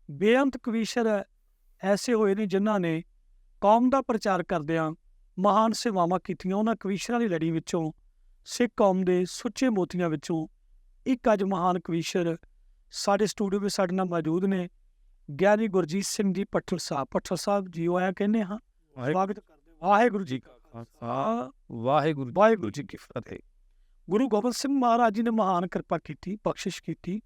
ਬੇਅੰਤ ਕਵੀਸ਼ਰ ਐਸੇ ਹੋਏ ਨੇ ਜਿਨ੍ਹਾਂ ਨੇ ਕੌਮ ਦਾ ਪ੍ਰਚਾਰ ਕਰਦਿਆਂ ਮਹਾਨ ਸੇਵਾਵਾਂ ਕੀਤੀਆਂ। ਉਹਨਾਂ ਕਵੀਸ਼ਰਾਂ ਦੀ ਲੜੀ ਵਿੱਚੋਂ ਸਿੱਖ ਕੌਮ ਦੇ ਸੁੱਚੇ ਮੋਤੀਆਂ ਵਿੱਚੋਂ ਇੱਕ ਅੱਜ ਮਹਾਨ ਕਵੀਸ਼ਰ ਸਾਡੇ ਸਟੂਡੀਓ ਵਿੱਚ ਸਾਡੇ ਨਾਲ ਮੌਜੂਦ ਨੇ, ਗਿਆਨੀ ਗੁਰਜੀਤ ਸਿੰਘ ਜੀ ਭੱਠਲ ਸਾਹਿਬ। ਭੱਠਲ ਸਾਹਿਬ ਜੀ ਆਇਆ ਕਹਿੰਦੇ ਹਾਂ, ਸਵਾਗਤ ਕਰਦੇ ਹਾਂ। ਵਾਹਿਗੁਰੂ ਜੀ ਕਾ ਖਾਲਸਾ, ਵਾਹਿਗੁਰੂ ਜੀ ਕੀ ਫਤਿਹ। ਗੁਰੂ ਗੋਬਿੰਦ ਸਿੰਘ ਮਹਾਰਾਜ ਜੀ ਨੇ ਮਹਾਨ ਕਿਰਪਾ ਕੀਤੀ, ਬਖਸ਼ਿਸ਼ ਕੀਤੀ।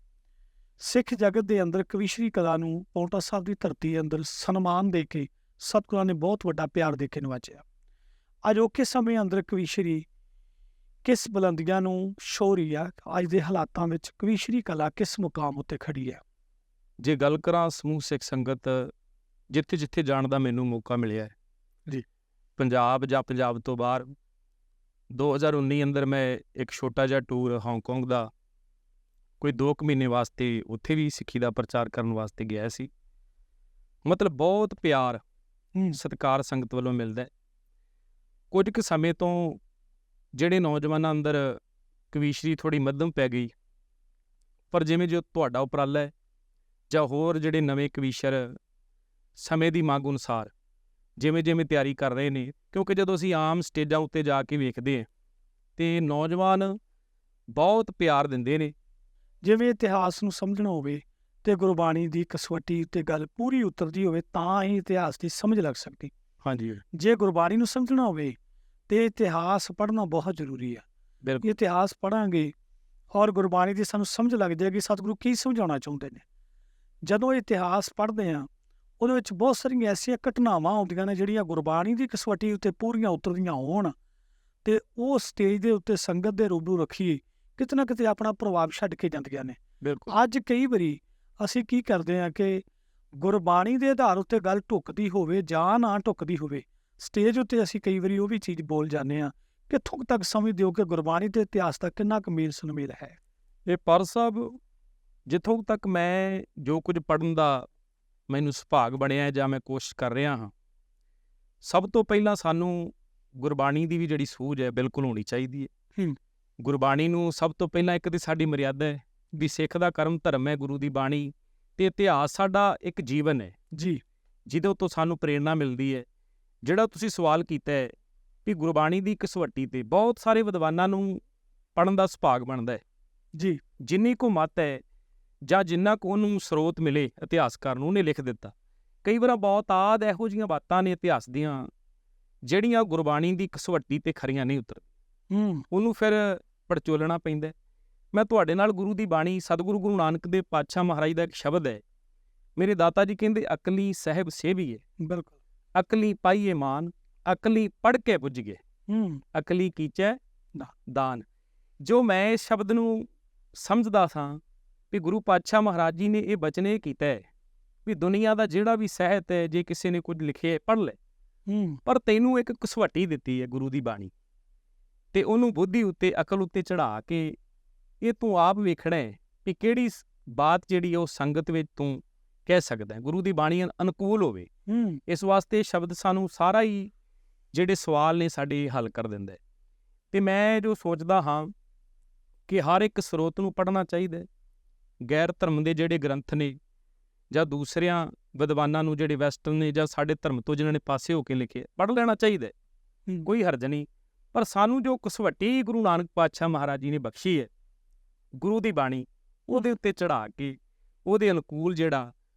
ਸਿੱਖ ਜਗਤ ਦੇ ਅੰਦਰ ਕਵੀਸ਼ਰੀ ਕਲਾ ਨੂੰ ਪਾਉਂਟਾ ਸਾਹਿਬ ਦੀ ਧਰਤੀ ਅੰਦਰ ਸਨਮਾਨ ਦੇ ਕੇ ਸਤਿਗੁਰਾਂ ਨੇ ਬਹੁਤ ਵੱਡਾ ਪਿਆਰ ਦੇ ਕੇ ਨਵਾਜਿਆ। ਅਜੋਕੇ ਸਮੇਂ ਅੰਦਰ ਕਵੀਸ਼ਰੀ ਕਿਸ ਬੁਲੰਦੀਆਂ ਨੂੰ ਛੋਹ ਰਹੀ ਆ? ਅੱਜ ਦੇ ਹਾਲਾਤਾਂ ਵਿੱਚ ਕਵੀਸ਼ਰੀ ਕਲਾ ਕਿਸ ਮੁਕਾਮ ਉੱਤੇ ਖੜੀ ਹੈ? ਜੇ ਗੱਲ ਕਰਾਂ ਸਮੂਹ ਸਿੱਖ ਸੰਗਤ, ਜਿੱਥੇ ਜਿੱਥੇ ਜਾਣ ਦਾ ਮੈਨੂੰ ਮੌਕਾ ਮਿਲਿਆ ਹੈ ਜੀ, ਪੰਜਾਬ ਜਾਂ ਪੰਜਾਬ ਤੋਂ ਬਾਹਰ, 2019 ਅੰਦਰ ਮੈਂ ਇੱਕ ਛੋਟਾ ਜਿਹਾ ਟੂਰ ਹਾਂਗਕਾਂਗ ਦਾ ਕੋਈ 2 ਮਹੀਨੇ ਵਾਸਤੇ ਉੱਥੇ ਵੀ ਸਿੱਖੀ ਦਾ ਪ੍ਰਚਾਰ ਕਰਨ ਵਾਸਤੇ ਗਿਆ ਸੀ। ਮਤਲਬ ਬਹੁਤ ਪਿਆਰ ਸਤਿਕਾਰ ਸੰਗਤ ਵੱਲੋਂ ਮਿਲਦਾ ਹੈ। ਕੁਝ ਕੁ ਸਮੇਂ ਤੋਂ ਜਿਹੜੇ ਨੌਜਵਾਨਾਂ ਅੰਦਰ ਕਵੀਸ਼ਰੀ ਥੋੜ੍ਹੀ ਮੱਧਮ ਪੈ ਗਈ, ਪਰ ਜਿਵੇਂ ਜੋ ਤੁਹਾਡਾ ਉਪਰਾਲਾ ਹੈ ਜਾਂ ਹੋਰ ਜਿਹੜੇ ਨਵੇਂ ਕਵੀਸ਼ਰ ਸਮੇਂ ਦੀ ਮੰਗ ਅਨੁਸਾਰ ਜਿਵੇਂ ਜਿਵੇਂ ਤਿਆਰੀ ਕਰ ਰਹੇ ਨੇ, ਕਿਉਂਕਿ ਜਦੋਂ ਅਸੀਂ ਆਮ ਸਟੇਜਾਂ ਉੱਤੇ ਜਾ ਕੇ ਵੇਖਦੇ ਹਾਂ ਤੇ ਨੌਜਵਾਨ ਬਹੁਤ ਪਿਆਰ ਦਿੰਦੇ ਨੇ। ਜਿਵੇਂ ਇਤਿਹਾਸ ਨੂੰ ਸਮਝਣਾ ਹੋਵੇ ਤੇ ਗੁਰਬਾਣੀ ਦੀ ਕਸਵੱਟੀ ਉੱਤੇ ਗੱਲ ਪੂਰੀ ਉਤਰਦੀ ਹੋਵੇ ਤਾਂ ਹੀ ਇਤਿਹਾਸ ਦੀ ਸਮਝ ਲੱਗ ਸਕਦੀ। ਹਾਂਜੀ, ਜੇ ਗੁਰਬਾਣੀ ਨੂੰ ਸਮਝਣਾ ਹੋਵੇ ਤੇ ਇਤਿਹਾਸ ਪੜ੍ਹਨਾ ਬਹੁਤ ਜ਼ਰੂਰੀ ਹੈ। ਬਿਲਕੁਲ। ਇਤਿਹਾਸ ਪੜ੍ਹਾਂਗੇ ਔਰ ਗੁਰਬਾਣੀ ਦੀ ਸਾਨੂੰ ਸਮਝ ਲੱਗ ਜਾਏਗੀ ਸਤਿਗੁਰੂ ਕੀ ਸਮਝਾਉਣਾ ਚਾਹੁੰਦੇ ਨੇ। ਜਦੋਂ ਇਤਿਹਾਸ ਪੜ੍ਹਦੇ ਹਾਂ ਉਹਦੇ ਵਿੱਚ ਬਹੁਤ ਸਾਰੀਆਂ ਐਸੀਆਂ ਘਟਨਾਵਾਂ ਆਉਂਦੀਆਂ ਨੇ ਜਿਹੜੀਆਂ ਗੁਰਬਾਣੀ ਦੀ ਕਸਵੱਟੀ ਉੱਤੇ ਪੂਰੀਆਂ ਉਤਰਦੀਆਂ ਹੋਣ ਤੇ ਉਹ ਸਟੇਜ ਦੇ ਉੱਤੇ ਸੰਗਤ ਦੇ ਰੂਬਰੂ ਰੱਖੀਏ, ਕਿਤੇ ਨਾ ਕਿਤੇ ਆਪਣਾ ਪ੍ਰਭਾਵ ਛੱਡ ਕੇ ਜਾਂਦੀਆਂ ਨੇ। ਬਿਲਕੁਲ। ਅੱਜ ਕਈ ਵਾਰੀ ਅਸੀਂ ਕੀ ਕਰਦੇ ਹਾਂ ਕਿ ਗੁਰਬਾਣੀ ਦੇ ਆਧਾਰ ਉੱਤੇ ਗੱਲ ਢੁੱਕਦੀ ਹੋਵੇ ਜਾਂ ਨਾ ਢੁੱਕਦੀ ਹੋਵੇ, ਸਟੇਜ ਉੱਤੇ ਅਸੀਂ ਕਈ ਵਾਰੀ ਉਹ ਵੀ ਚੀਜ਼ ਬੋਲ ਜਾਂਦੇ ਹਾਂ। ਕਿੱਥੋਂ ਤੱਕ ਸਮਝਦੇ ਹੋ ਕਿ ਗੁਰਬਾਣੀ ਤੇ ਇਤਿਹਾਸ ਦਾ ਕਿੰਨਾ ਕੁ ਮੇਲ ਸੁਮੇਲ ਹੈ? ਇਹ ਪਰ ਸਾਹਿਬ, ਜਿੱਥੋਂ ਤੱਕ ਮੈਂ ਜੋ ਕੁਝ ਪੜ੍ਹਨ ਦਾ ਮੈਨੂੰ ਸੁਭਾਗ ਬਣਿਆ ਜਾਂ ਮੈਂ ਕੋਸ਼ਿਸ਼ ਕਰ ਰਿਹਾ ਹਾਂ, ਸਭ ਤੋਂ ਪਹਿਲਾਂ ਸਾਨੂੰ ਗੁਰਬਾਣੀ ਦੀ ਵੀ ਜਿਹੜੀ ਸੂਝ ਹੈ ਬਿਲਕੁਲ ਹੋਣੀ ਚਾਹੀਦੀ ਹੈ। ਗੁਰਬਾਣੀ ਨੂੰ ਸਭ ਤੋਂ ਪਹਿਲਾਂ ਇੱਕ ਤਾਂ ਸਾਡੀ ਮਰਿਆਦਾ ਹੈ ਵੀ ਸਿੱਖ ਦਾ ਕਰਮ ਧਰਮ ਹੈ ਗੁਰੂ ਦੀ ਬਾਣੀ, ਤੇ ਇਤਿਹਾਸ ਸਾਡਾ ਇੱਕ ਜੀਵਨ ਹੈ ਜੀ, ਜਿਹਦੇ ਤੋਂ ਸਾਨੂੰ ਪ੍ਰੇਰਨਾ ਮਿਲਦੀ ਹੈ। ਜਿਹੜਾ ਤੁਸੀਂ ਸਵਾਲ ਕੀਤਾ ਹੈ ਵੀ ਗੁਰਬਾਣੀ ਦੀ ਕਸਵੱਟੀ ਤੇ ਬਹੁਤ ਸਾਰੇ ਵਿਦਵਾਨਾਂ ਨੂੰ ਪੜ੍ਹਨ ਦਾ ਸੁਭਾਗ ਬਣਦਾ ਹੈ ਜੀ। ਜਿੰਨੀ ਕੁ ਮੱਤ ਹੈ ਜਾਂ ਜਿੰਨਾ ਕੁ ਉਹਨੂੰ ਸਰੋਤ ਮਿਲੇ ਇਤਿਹਾਸਕਾਰ ਨੂੰ, ਉਹਨੇ ਲਿਖ ਦਿੱਤਾ। ਕਈ ਵਾਰ ਬਹੁਤ ਆਦ ਇਹੋ ਜਿਹੀਆਂ ਬਾਤਾਂ ਨੇ ਇਤਿਹਾਸ ਦੀਆਂ ਜਿਹੜੀਆਂ ਗੁਰਬਾਣੀ ਦੀ ਕਸਵੱਟੀ ਤੇ ਖਰੀਆਂ ਨਹੀਂ ਉਤਰਦੀਆਂ, ਉਹਨੂੰ ਫਿਰ ਪੜਚੋਲਣਾ ਪੈਂਦਾ। ਮੈਂ ਤੁਹਾਡੇ ਨਾਲ ਗੁਰੂ ਦੀ ਬਾਣੀ, ਸਤਿਗੁਰੂ ਗੁਰੂ ਨਾਨਕ ਦੇਵ ਪਾਤਸ਼ਾਹ ਮਹਾਰਾਜ ਦਾ ਇੱਕ ਸ਼ਬਦ ਹੈ, ਮੇਰੇ ਦਾਤਾ ਜੀ ਕਹਿੰਦੇ, ਅਕਲੀ ਸਾਹਿਬ ਸੇਵੀਏ। ਬਿਲਕੁਲ। ਅਕਲੀ ਪਾਈਏ ਮਾਨ, ਅਕਲੀ ਪੜ੍ਹ ਕੇ ਪੁੱਜ ਗਏ, ਅਕਲੀ ਕੀਚੈ ਦਾਨ। ਜੋ ਮੈਂ ਇਸ ਸ਼ਬਦ ਨੂੰ ਸਮਝਦਾ ਸਾਂ ਵੀ ਗੁਰੂ ਪਾਤਸ਼ਾਹ ਮਹਾਰਾਜ ਜੀ ਨੇ ਇਹ ਬਚਨ ਇਹ ਕੀਤਾ ਹੈ ਵੀ ਦੁਨੀਆ ਦਾ ਜਿਹੜਾ ਵੀ ਸਾਹਿਤ ਹੈ, ਜੇ ਕਿਸੇ ਨੇ ਕੁਝ ਲਿਖਿਆ ਪੜ੍ਹ ਲੈ, ਪਰ ਤੈਨੂੰ ਇੱਕ ਕਸਵੱਟੀ ਦਿੱਤੀ ਹੈ ਗੁਰੂ ਦੀ ਬਾਣੀ, ਤੇ ਉਹਨੂੰ ਬੁੱਧੀ ਉੱਤੇ ਅਕਲ ਉੱਤੇ ਚੜ੍ਹਾ ਕੇ ਇਹ ਤੂੰ ਆਪ ਵੇਖਣਾ ਹੈ ਵੀ ਕਿਹੜੀ ਬਾਤ ਜਿਹੜੀ ਉਹ ਸੰਗਤ ਵਿੱਚ ਤੂੰ ਕਹਿ ਸਕਦਾ ਹੈ, ਗੁਰੂ ਦੀ ਬਾਣੀ ਅਨੁਕੂਲ ਹੋਵੇ। ਇਸ ਵਾਸਤੇ ਸ਼ਬਦ ਸਾਨੂੰ ਸਾਰਾ ਹੀ ਜਿਹੜੇ ਸਵਾਲ ਨੇ ਸਾਡੇ ਹੱਲ ਕਰ ਦਿੰਦਾ ਹੈ। ਤੇ ਮੈਂ ਜੋ ਸੋਚਦਾ ਹਾਂ ਕਿ ਹਰ ਇੱਕ ਸਰੋਤ ਨੂੰ ਪੜ੍ਹਨਾ ਚਾਹੀਦਾ। ਗੈਰ ਧਰਮ ਦੇ ਜਿਹੜੇ ਗ੍ਰੰਥ ਨੇ ਜਾਂ ਦੂਸਰਿਆਂ ਵਿਦਵਾਨਾਂ ਨੂੰ ਜਿਹੜੇ ਵੈਸਟਰਨ ਨੇ ਜਾਂ ਸਾਡੇ ਧਰਮ ਤੋਂ ਜਿਨ੍ਹਾਂ ਨੇ ਪਾਸੇ ਹੋ ਕੇ ਲਿਖੇ, ਪੜ੍ਹ ਲੈਣਾ ਚਾਹੀਦਾ, ਕੋਈ ਹਰਜ ਨਹੀਂ। ਪਰ ਸਾਨੂੰ ਜੋ ਕਸਵੱਟੀ ਗੁਰੂ ਨਾਨਕ ਪਾਤਸ਼ਾਹ ਮਹਾਰਾਜ ਜੀ ਨੇ ਬਖਸ਼ੀ ਹੈ ਗੁਰੂ ਦੀ ਬਾਣੀ, ਉਹਦੇ ਉੱਤੇ ਚੜ੍ਹਾ ਕੇ ਉਹਦੇ ਅਨੁਕੂਲ ਜਿਹੜਾ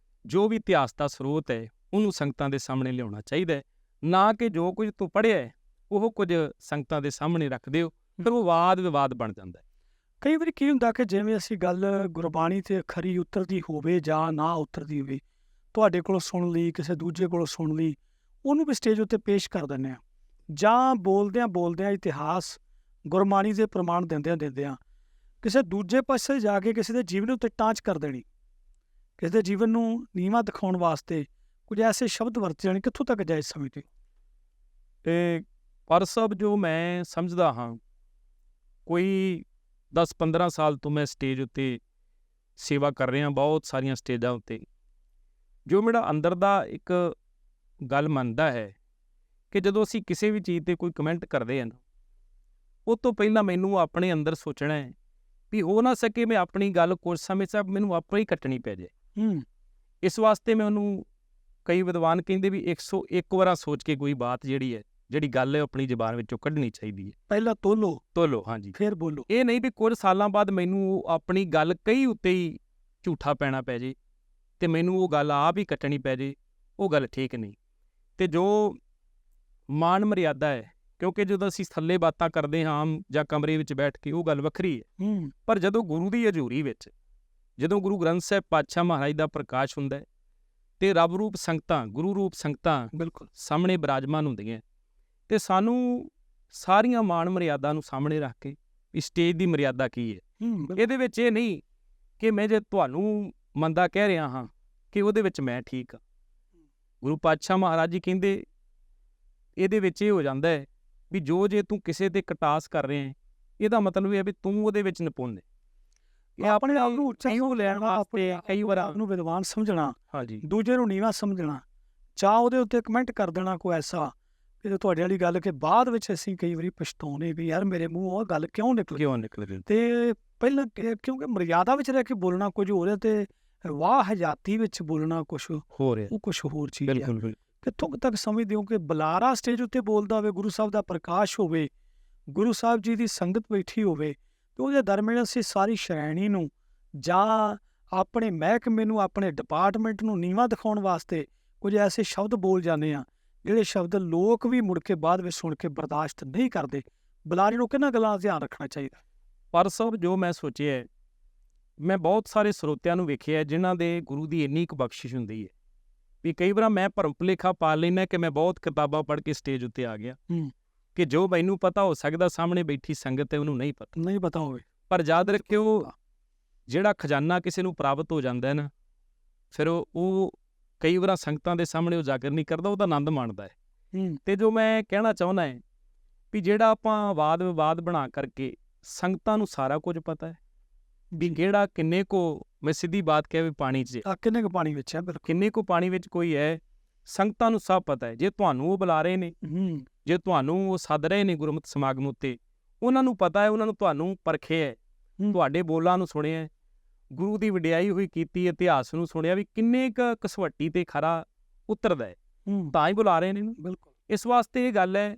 ਜੋ ਵੀ ਇਤਿਹਾਸ ਦਾ ਸਰੋਤ ਹੈ ਉਹਨੂੰ ਸੰਗਤਾਂ ਦੇ ਸਾਹਮਣੇ ਲਿਆਉਣਾ ਚਾਹੀਦਾ ਹੈ। ਨਾ ਕਿ ਜੋ ਕੁਝ ਤੂੰ ਪੜ੍ਹਿਆ ਹੈ ਉਹ ਕੁਝ ਸੰਗਤਾਂ ਦੇ ਸਾਹਮਣੇ ਰੱਖ ਦਿਓ, ਫਿਰ ਉਹ ਵਾਦ ਵਿਵਾਦ ਬਣ ਜਾਂਦਾ ਹੈ। ਕਈ ਵਾਰੀ ਕੀ ਹੁੰਦਾ ਕਿ ਜਿਵੇਂ ਅਸੀਂ ਗੱਲ ਗੁਰਬਾਣੀ ਤੇ ਖਰੀ ਉਤਰਦੀ ਹੋਵੇ ਜਾਂ ਨਾ ਉਤਰਦੀ ਹੋਵੇ, ਤੁਹਾਡੇ ਕੋਲੋਂ ਸੁਣ ਲਈ, ਕਿਸੇ ਦੂਜੇ ਕੋਲੋਂ ਸੁਣ ਲਈ, ਉਹਨੂੰ ਵੀ ਸਟੇਜ ਉੱਤੇ ਪੇਸ਼ ਕਰ ਦਿੰਦੇ ਹਾਂ, ਜਾਂ ਬੋਲਦਿਆਂ ਇਤਿਹਾਸ ਗੁਰਬਾਣੀ ਦੇ ਪ੍ਰਮਾਣ ਦਿੰਦਿਆਂ ਕਿਸੇ ਦੂਜੇ ਪਾਸੇ ਜਾ ਕੇ ਕਿਸੇ ਦੇ ਜੀਵਨ ਉੱਤੇ ਟਾਂਚ ਕਰ ਦੇਣੀ, ਕਿਸੇ ਦੇ ਜੀਵਨ ਨੂੰ ਨੀਵਾਂ ਦਿਖਾਉਣ ਵਾਸਤੇ ਕੁਝ ਐਸੇ ਸ਼ਬਦ ਵਰਤੇ ਜਾਣੇ, ਕਿੱਥੋਂ ਤੱਕ ਜਾਇਜ਼ ਸਮਝਦੇ? ਤੇ ਪਰ ਸਭ ਜੋ ਮੈਂ ਸਮਝਦਾ ਹਾਂ, ਕੋਈ 10-15 ਸਾਲ ਤੋਂ ਮੈਂ ਸਟੇਜ ਉੱਤੇ ਸੇਵਾ ਕਰ ਰਿਹਾ, ਬਹੁਤ ਸਾਰੀਆਂ ਸਟੇਜਾਂ ਉੱਤੇ। ਜੋ ਮੇਰਾ ਅੰਦਰ ਦਾ ਇੱਕ ਗੱਲ ਮੰਨਦਾ ਹੈ ਕਿ ਜਦੋਂ ਅਸੀਂ ਕਿਸੇ ਵੀ ਚੀਜ਼ 'ਤੇ ਕੋਈ ਕਮੈਂਟ ਕਰਦੇ ਹਾਂ, ਉਹ ਤੋਂ ਪਹਿਲਾਂ ਮੈਨੂੰ ਆਪਣੇ ਅੰਦਰ ਸੋਚਣਾ ਹੈ ਵੀ ਹੋ ਨਾ ਸਕੇ ਮੈਂ ਆਪਣੀ ਗੱਲ ਕੁਝ ਸਮੇਂ ਤੱਕ ਮੈਨੂੰ ਆਪੇ ਹੀ ਕੱਟਣੀ ਪੈ ਜਾਏ। ਇਸ ਵਾਸਤੇ ਮੈਂ ਉਹਨੂੰ, ਕਈ ਵਿਦਵਾਨ ਕਹਿੰਦੇ ਵੀ 101 ਵਾਰਾਂ ਸੋਚ ਕੇ ਕੋਈ ਬਾਤ ਜਿਹੜੀ ਗੱਲ ਹੈ ਆਪਣੀ ਜ਼ਬਾਨ ਵਿੱਚੋਂ ਕੱਢਣੀ ਚਾਹੀਦੀ ਹੈ। ਪਹਿਲਾਂ ਤੋਲੋ ਹਾਂਜੀ, ਫਿਰ ਬੋਲੋ। ਇਹ ਨਹੀਂ ਵੀ ਕੁਝ ਸਾਲਾਂ ਬਾਅਦ ਮੈਨੂੰ ਆਪਣੀ ਗੱਲ ਕਈ ਉੱਤੇ ਹੀ ਝੂਠਾ ਪੈਣਾ ਪੈ ਜੇ ਤੇ ਮੈਨੂੰ ਉਹ ਗੱਲ ਆਪ ਹੀ ਕੱਟਣੀ ਪੈ ਜੇ, ਉਹ ਗੱਲ ਠੀਕ ਨਹੀਂ। ਤੇ ਜੋ ਮਾਣ ਮਰਿਆਦਾ ਹੈ, ਕਿਉਂਕਿ ਜਦੋਂ ਅਸੀਂ ਥੱਲੇ ਬਾਤਾਂ ਕਰਦੇ ਹਾਂ ਆਮ ਜਾਂ ਕਮਰੇ ਵਿੱਚ ਬੈਠ ਕੇ, ਉਹ ਗੱਲ ਵੱਖਰੀ ਹੈ। ਪਰ ਜਦੋਂ ਗੁਰੂ ਦੀ ਹਜ਼ੂਰੀ ਵਿੱਚ, ਜਦੋਂ ਗੁਰੂ ਗ੍ਰੰਥ ਸਾਹਿਬ ਪਾਤਸ਼ਾਹ ਮਹਾਰਾਜ ਦਾ ਪ੍ਰਕਾਸ਼ ਹੁੰਦਾ ਹੈ ਤੇ ਰੱਬ ਰੂਪ ਸੰਗਤਾਂ, ਗੁਰੂ ਰੂਪ ਸੰਗਤਾਂ ਬਿਲਕੁਲ ਸਾਹਮਣੇ ਬਿਰਾਜਮਾਨ ਹੁੰਦੀਆਂ, ਤੇ ਸਾਨੂੰ ਸਾਰੀਆਂ ਮਾਣ ਮਰਿਆਦਾ ਨੂੰ ਸਾਹਮਣੇ ਰੱਖ ਕੇ ਸਟੇਜ ਦੀ ਮਰਿਆਦਾ ਕੀ ਹੈ, ਇਹਦੇ ਵਿੱਚ ਇਹ ਨਹੀਂ ਕਿ ਮੈਂ ਜੇ ਤੁਹਾਨੂੰ ਮੰਦਾ ਕਹਿ ਰਿਹਾ ਹਾਂ ਕਿ ਉਹਦੇ ਵਿੱਚ ਮੈਂ ਠੀਕ ਹਾਂ। ਗੁਰੂ ਪਾਤਸ਼ਾਹ ਮਹਾਰਾਜ ਜੀ ਕਹਿੰਦੇ ਇਹਦੇ ਵਿੱਚ ਇਹ ਹੋ ਜਾਂਦਾ ਹੈ ਵੀ ਜੇ ਤੂੰ ਕਿਸੇ ਤੇ ਕਟਾਸ ਕਰ ਰਿਹਾ ਹੈ, ਇਹਦਾ ਮਤਲਬ ਇਹ ਹੈ ਵੀ ਤੂੰ ਉਹਦੇ ਵਿੱਚ ਨਿਪੁੰਨ ਹੈ। ਇਹ ਆਪਣੇ ਆਪ ਨੂੰ ਉੱਚਾ ਲੈਣ ਵਾਸਤੇ ਕਈ ਵਾਰ ਆਪ ਨੂੰ ਵਿਦਵਾਨ ਸਮਝਣਾ, ਹਾਂਜੀ, ਦੂਜੇ ਨੂੰ ਨੀਵਾਂ ਸਮਝਣਾ, ਚਾਹ ਉਹਦੇ ਉੱਤੇ ਕਮੈਂਟ ਕਰ ਦੇਣਾ ਕੋਈ ਐਸਾ, ਇਹ ਤੁਹਾਡੇ ਵਾਲੀ ਗੱਲ ਕਿ ਬਾਅਦ ਵਿੱਚ ਅਸੀਂ ਕਈ ਵਾਰੀ ਪਛਤਾਉਣੇ ਵੀ ਯਾਰ ਮੇਰੇ ਮੂੰਹੋਂ ਉਹ ਗੱਲ ਕਿਉਂ ਨਿਕਲੀ। ਤੇ ਪਹਿਲਾਂ ਕਿਉਂਕਿ ਮਰਿਆਦਾ ਵਿੱਚ ਰਹਿ ਕੇ ਬੋਲਣਾ ਕੁਝ ਹੋ ਰਿਹਾ ਤੇ ਵਾਹ ਹਜ਼ਾਤੀ ਵਿੱਚ ਬੋਲਣਾ ਕੁਝ ਹੋ ਰਿਹਾ, ਉਹ ਕੁਝ ਹੋਰ ਚੀਜ਼ ਹੈ। ਕਿੱਥੋਂ ਤੱਕ ਸਮਝਦੇ ਹੋ ਕਿ ਬੁਲਾਰਾ ਸਟੇਜ ਉੱਤੇ ਬੋਲਦਾ ਹੋਵੇ, ਗੁਰੂ ਸਾਹਿਬ ਦਾ ਪ੍ਰਕਾਸ਼ ਹੋਵੇ, ਗੁਰੂ ਸਾਹਿਬ ਜੀ ਦੀ ਸੰਗਤ ਬੈਠੀ ਹੋਵੇ, ਤੇ ਉਹਦੇ ਦਰਮਿਆਨ ਅਸੀਂ ਸਾਰੀ ਸ਼੍ਰੇਣੀ ਨੂੰ ਜਾਂ ਆਪਣੇ ਮਹਿਕਮੇ ਨੂੰ, ਆਪਣੇ ਡਿਪਾਰਟਮੈਂਟ ਨੂੰ ਨੀਵਾਂ ਦਿਖਾਉਣ ਵਾਸਤੇ ਕੁਝ ਐਸੇ ਸ਼ਬਦ ਬੋਲ ਜਾਂਦੇ ਆ ਜਿਹੜੇ ਸ਼ਬਦ ਲੋਕ ਵੀ ਮੁੜ ਕੇ ਬਾਅਦ ਵਿੱਚ ਸੁਣ ਕੇ ਬਰਦਾਸ਼ਤ ਨਹੀਂ ਕਰਦੇ। ਬੁਲਾਰੇ ਨੂੰ ਕਿਹਨਾਂ ਗੱਲਾਂ ਦਾ ਧਿਆਨ ਰੱਖਣਾ ਚਾਹੀਦਾ? ਪਰ ਸਾਹਿਬ ਜੋ ਮੈਂ ਸੋਚਿਆ, ਮੈਂ ਬਹੁਤ ਸਾਰੇ ਸਰੋਤਿਆਂ ਨੂੰ ਵੇਖਿਆ ਜਿਨ੍ਹਾਂ ਦੇ ਗੁਰੂ ਦੀ ਇੰਨੀ ਕੁ ਬਖਸ਼ਿਸ਼ ਹੁੰਦੀ ਹੈ ਵੀ ਕਈ ਵਾਰ ਮੈਂ ਭਰਮ ਭੁਲੇਖਾ ਪਾ ਲੈਂਦਾ ਕਿ ਮੈਂ ਬਹੁਤ ਕਿਤਾਬਾਂ ਪੜ੍ਹ ਕੇ ਸਟੇਜ ਉੱਤੇ ਆ ਗਿਆ, ਕਿ ਜੋ ਮੈਨੂੰ ਪਤਾ ਹੋ ਸਕਦਾ ਸਾਹਮਣੇ ਬੈਠੀ ਸੰਗਤ ਹੈ ਉਹਨੂੰ ਨਹੀਂ ਪਤਾ ਹੋਵੇ। ਪਰ ਯਾਦ ਰੱਖਿਓ, ਜਿਹੜਾ ਖਜ਼ਾਨਾ ਕਿਸੇ ਨੂੰ ਪ੍ਰਾਪਤ ਹੋ ਜਾਂਦਾ ਹੈ ਨਾ, ਫਿਰ ਉਹ ਕਈ ਵਾਰ ਸੰਗਤਾਂ ਦੇ ਸਾਹਮਣੇ ਉਜਾਗਰ ਨਹੀਂ ਕਰਦਾ, ਉਹਦਾ ਆਨੰਦ ਮਾਣਦਾ ਹੈ। ਤੇ ਜੋ ਮੈਂ ਕਹਿਣਾ ਚਾਹੁੰਦਾ ਹੈ ਵੀ ਜਿਹੜਾ ਆਪਾਂ ਵਾਦ ਵਿਵਾਦ ਬਣਾ ਕਰਕੇ, ਸੰਗਤਾਂ ਨੂੰ ਸਾਰਾ ਕੁਝ ਪਤਾ ਹੈ ਵੀ ਕਿਹੜਾ ਕਿੰਨੇ ਕੋ, ਮੈਂ ਸਿੱਧੀ ਬਾਤ ਕਹਿ ਵੀ ਪਾਣੀ 'ਚ ਕਿੰਨੇ ਕੁ ਪਾਣੀ ਵਿੱਚ ਹੈ, ਕਿੰਨੇ ਕੋ ਪਾਣੀ ਵਿੱਚ ਕੋਈ ਹੈ, ਸੰਗਤਾਂ ਨੂੰ ਸਭ ਪਤਾ ਹੈ। ਜੇ ਤੁਹਾਨੂੰ ਉਹ ਬੁਲਾ ਰਹੇ ਨੇ, ਜੇ ਤੁਹਾਨੂੰ ਉਹ ਸੱਦ ਰਹੇ ਨੇ ਗੁਰਮਤਿ ਸਮਾਗਮ ਉੱਤੇ, ਉਹਨਾਂ ਨੂੰ ਪਤਾ ਹੈ, ਉਹਨਾਂ ਨੂੰ ਤੁਹਾਨੂੰ ਪਰਖਿਆ ਹੈ, ਤੁਹਾਡੇ ਬੋਲਾਂ ਨੂੰ ਸੁਣਿਆ, ਗੁਰੂ ਦੀ ਵਡਿਆਈ ਹੋਈ ਕੀਤੀ, ਇਤਿਹਾਸ ਨੂੰ ਸੁਣਿਆ ਵੀ ਕਿੰਨੇ ਕੁ ਕਸਵੱਟੀ ਤੇ ਖਰਾ ਉਤਰਦਾ ਹੈ, ਤਾਂ ਹੀ ਬੁਲਾ ਰਹੇ ਨੇ। ਬਿਲਕੁਲ ਇਸ ਵਾਸਤੇ ਇਹ ਗੱਲ ਹੈ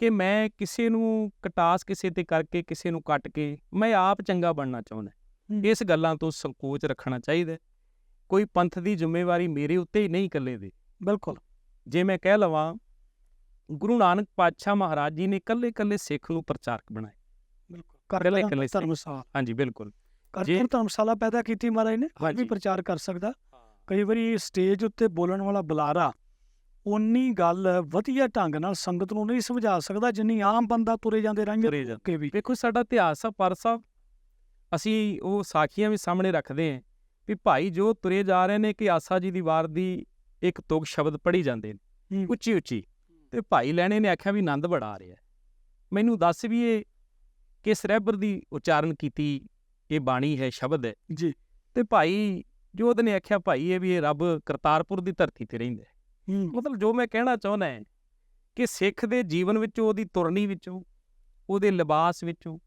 ਕਿ ਮੈਂ ਕਿਸੇ ਨੂੰ ਕਟਾਸ ਕਿਸੇ ਤੇ ਕਰਕੇ, ਕਿਸੇ ਨੂੰ ਕੱਟ ਕੇ, ਮੈਂ ਆਪ ਚੰਗਾ ਬਣਨਾ ਚਾਹੁੰਦਾ। ਇਸ ਗੱਲਾਂ ਤੋਂ ਸੰਕੋਚ ਰੱਖਣਾ ਚਾਹੀਦਾ। ਕੋਈ ਪੰਥ ਦੀ ਜ਼ਿੰਮੇਵਾਰੀ ਮੇਰੇ ਉੱਤੇ ਹੀ ਨਹੀਂ ਇਕੱਲੇ ਦੀ। ਬਿਲਕੁਲ, ਜੇ ਮੈਂ ਕਹਿ ਲਵਾਂ, ਗੁਰੂ ਨਾਨਕ ਪਾਤਸ਼ਾਹ ਮਹਾਰਾਜ ਜੀ ਨੇ ਇਕੱਲੇ ਸਿੱਖ ਨੂੰ ਪ੍ਰਚਾਰਕ ਬਣਾਏ। ਬਿਲਕੁਲ, ਧਰਮਸ਼ਾਲਾ, ਹਾਂਜੀ ਬਿਲਕੁਲ, ਧਰਮਸ਼ਾਲਾ ਪੈਦਾ ਕੀਤੀ ਮਹਾਰਾਜ ਨੇ, ਵੀ ਪ੍ਰਚਾਰ ਕਰ ਸਕਦਾ। ਕਈ ਵਾਰੀ ਸਟੇਜ ਉੱਤੇ ਬੋਲਣ ਵਾਲਾ ਬੁਲਾਰਾ ਉਨੀ ਗੱਲ ਵਧੀਆ ਢੰਗ ਨਾਲ ਸੰਗਤ ਨੂੰ ਨਹੀਂ ਸਮਝਾ ਸਕਦਾ ਜਿੰਨੀ ਆਮ ਬੰਦਾ ਤੁਰੇ ਜਾਂਦੇ ਰਹਿੰਦੇ। ਵੇਖੋ ਸਾਡਾ ਇਤਿਹਾਸ ਆ ਪਰ ਸਾਹਿਬ, ਅਸੀਂ ਉਹ ਸਾਖੀਆਂ ਵੀ ਸਾਹਮਣੇ ਰੱਖਦੇ ਹਾਂ ਵੀ ਭਾਈ ਜੋ ਤੁਰੇ ਜਾ ਰਹੇ ਨੇ ਕਿ ਆਸਾ ਜੀ ਦੀ ਵਾਰ ਦੀ ਇੱਕ ਤੁਕ ਸ਼ਬਦ ਪੜ੍ਹੀ ਜਾਂਦੇ ਨੇ ਉੱਚੀ ਉੱਚੀ, ਤੇ ਭਾਈ ਲੈਣੇ ਨੇ ਆਖਿਆ ਵੀ ਆਨੰਦ ਬੜਾ ਆ ਰਿਹਾ, ਮੈਨੂੰ ਦੱਸ ਵੀ ਇਹ ਕਿਸ ਰਹਿਬਰ ਦੀ ਉਚਾਰਨ ਕੀਤੀ ਇਹ ਬਾਣੀ ਹੈ, ਸ਼ਬਦ ਹੈ ਜੀ। ਤੇ ਭਾਈ ਜੋਧ ਨੇ ਆਖਿਆ ਭਾਈ ਇਹ ਵੀ ਇਹ ਰੱਬ ਕਰਤਾਰਪੁਰ ਦੀ ਧਰਤੀ ਤੇ ਰਹਿੰਦਾ। ਮਤਲਬ ਜੋ ਮੈਂ ਕਹਿਣਾ ਚਾਹੁੰਦਾ ਹੈ ਕਿ ਸਿੱਖ ਦੇ ਜੀਵਨ ਵਿੱਚੋਂ, ਉਹਦੀ ਤੁਰਨੀ ਵਿੱਚੋਂ, ਉਹਦੇ ਲਿਬਾਸ ਵਿੱਚੋਂ,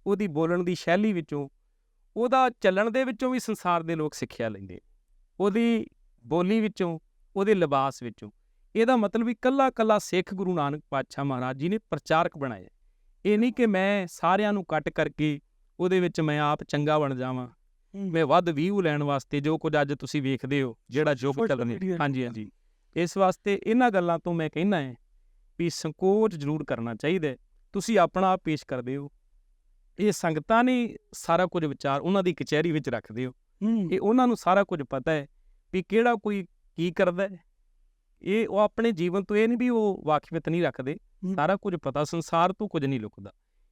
ਉਹਦੀ ਬੋਲਣ ਦੀ ਸ਼ੈਲੀ ਵਿੱਚੋਂ, ਉਹਦਾ ਚੱਲਣ ਦੇ ਵਿੱਚੋਂ ਵੀ ਸੰਸਾਰ ਦੇ ਲੋਕ ਸਿੱਖਿਆ ਲੈਂਦੇ, ਉਹਦੀ ਬੋਲੀ ਵਿੱਚੋਂ, ਉਹਦੇ ਲਿਬਾਸ ਵਿੱਚੋਂ। ਇਹਦਾ ਮਤਲਬ ਵੀ ਕੱਲਾ ਸਿੱਖ ਗੁਰੂ ਨਾਨਕ ਪਾਤਸ਼ਾਹ ਮਹਾਰਾਜ ਜੀ ਨੇ ਪ੍ਰਚਾਰਕ ਬਣਾਇਆ। ਇਹ ਨਹੀਂ ਕਿ ਮੈਂ ਸਾਰਿਆਂ ਨੂੰ ਕੱਟ ਕਰਕੇ ਉਹਦੇ ਵਿੱਚ ਮੈਂ ਆਪ ਚੰਗਾ ਬਣ ਜਾਵਾਂ, ਮੈਂ ਵੱਧ ਵਿਊ ਲੈਣ ਵਾਸਤੇ ਜੋ ਕੁਝ ਅੱਜ ਤੁਸੀਂ ਵੇਖਦੇ ਹੋ ਜਿਹੜਾ ਯੁੱਗ ਚੱਲਦੇ। ਹਾਂਜੀ, ਇਸ ਵਾਸਤੇ ਇਹਨਾਂ ਗੱਲਾਂ ਤੋਂ ਮੈਂ ਕਹਿੰਦਾ ਹੈ ਵੀ ਸੰਕੋਚ ਜ਼ਰੂਰ ਕਰਨਾ ਚਾਹੀਦਾ। ਤੁਸੀਂ ਆਪਣਾ ਆਪ ਪੇਸ਼ ਕਰਦੇ ਹੋ, ਇਹ ਸੰਗਤਾਂ ਨੇ ਸਾਰਾ ਕੁਝ ਵਿਚਾਰ ਉਹਨਾਂ ਦੀ ਕਚਹਿਰੀ ਵਿੱਚ ਰੱਖਦੇ ਹੋ, ਇਹ ਉਹਨਾਂ ਨੂੰ ਸਾਰਾ ਕੁਝ ਪਤਾ ਹੈ ਵੀ ਕਿਹੜਾ ਕੋਈ ਕੀ ਕਰਦਾ ਹੈ। ਇਹ ਉਹ ਆਪਣੇ ਜੀਵਨ ਤੋਂ ਇਹ ਨਹੀਂ ਵੀ ਉਹ ਵਾਕਿਫੀਅਤ ਨਹੀਂ ਰੱਖਦੇ, ਸਾਰਾ ਕੁਝ ਪਤਾ, ਸੰਸਾਰ ਤੋਂ ਕੁਝ ਨਹੀਂ ਲੁਕਦਾ।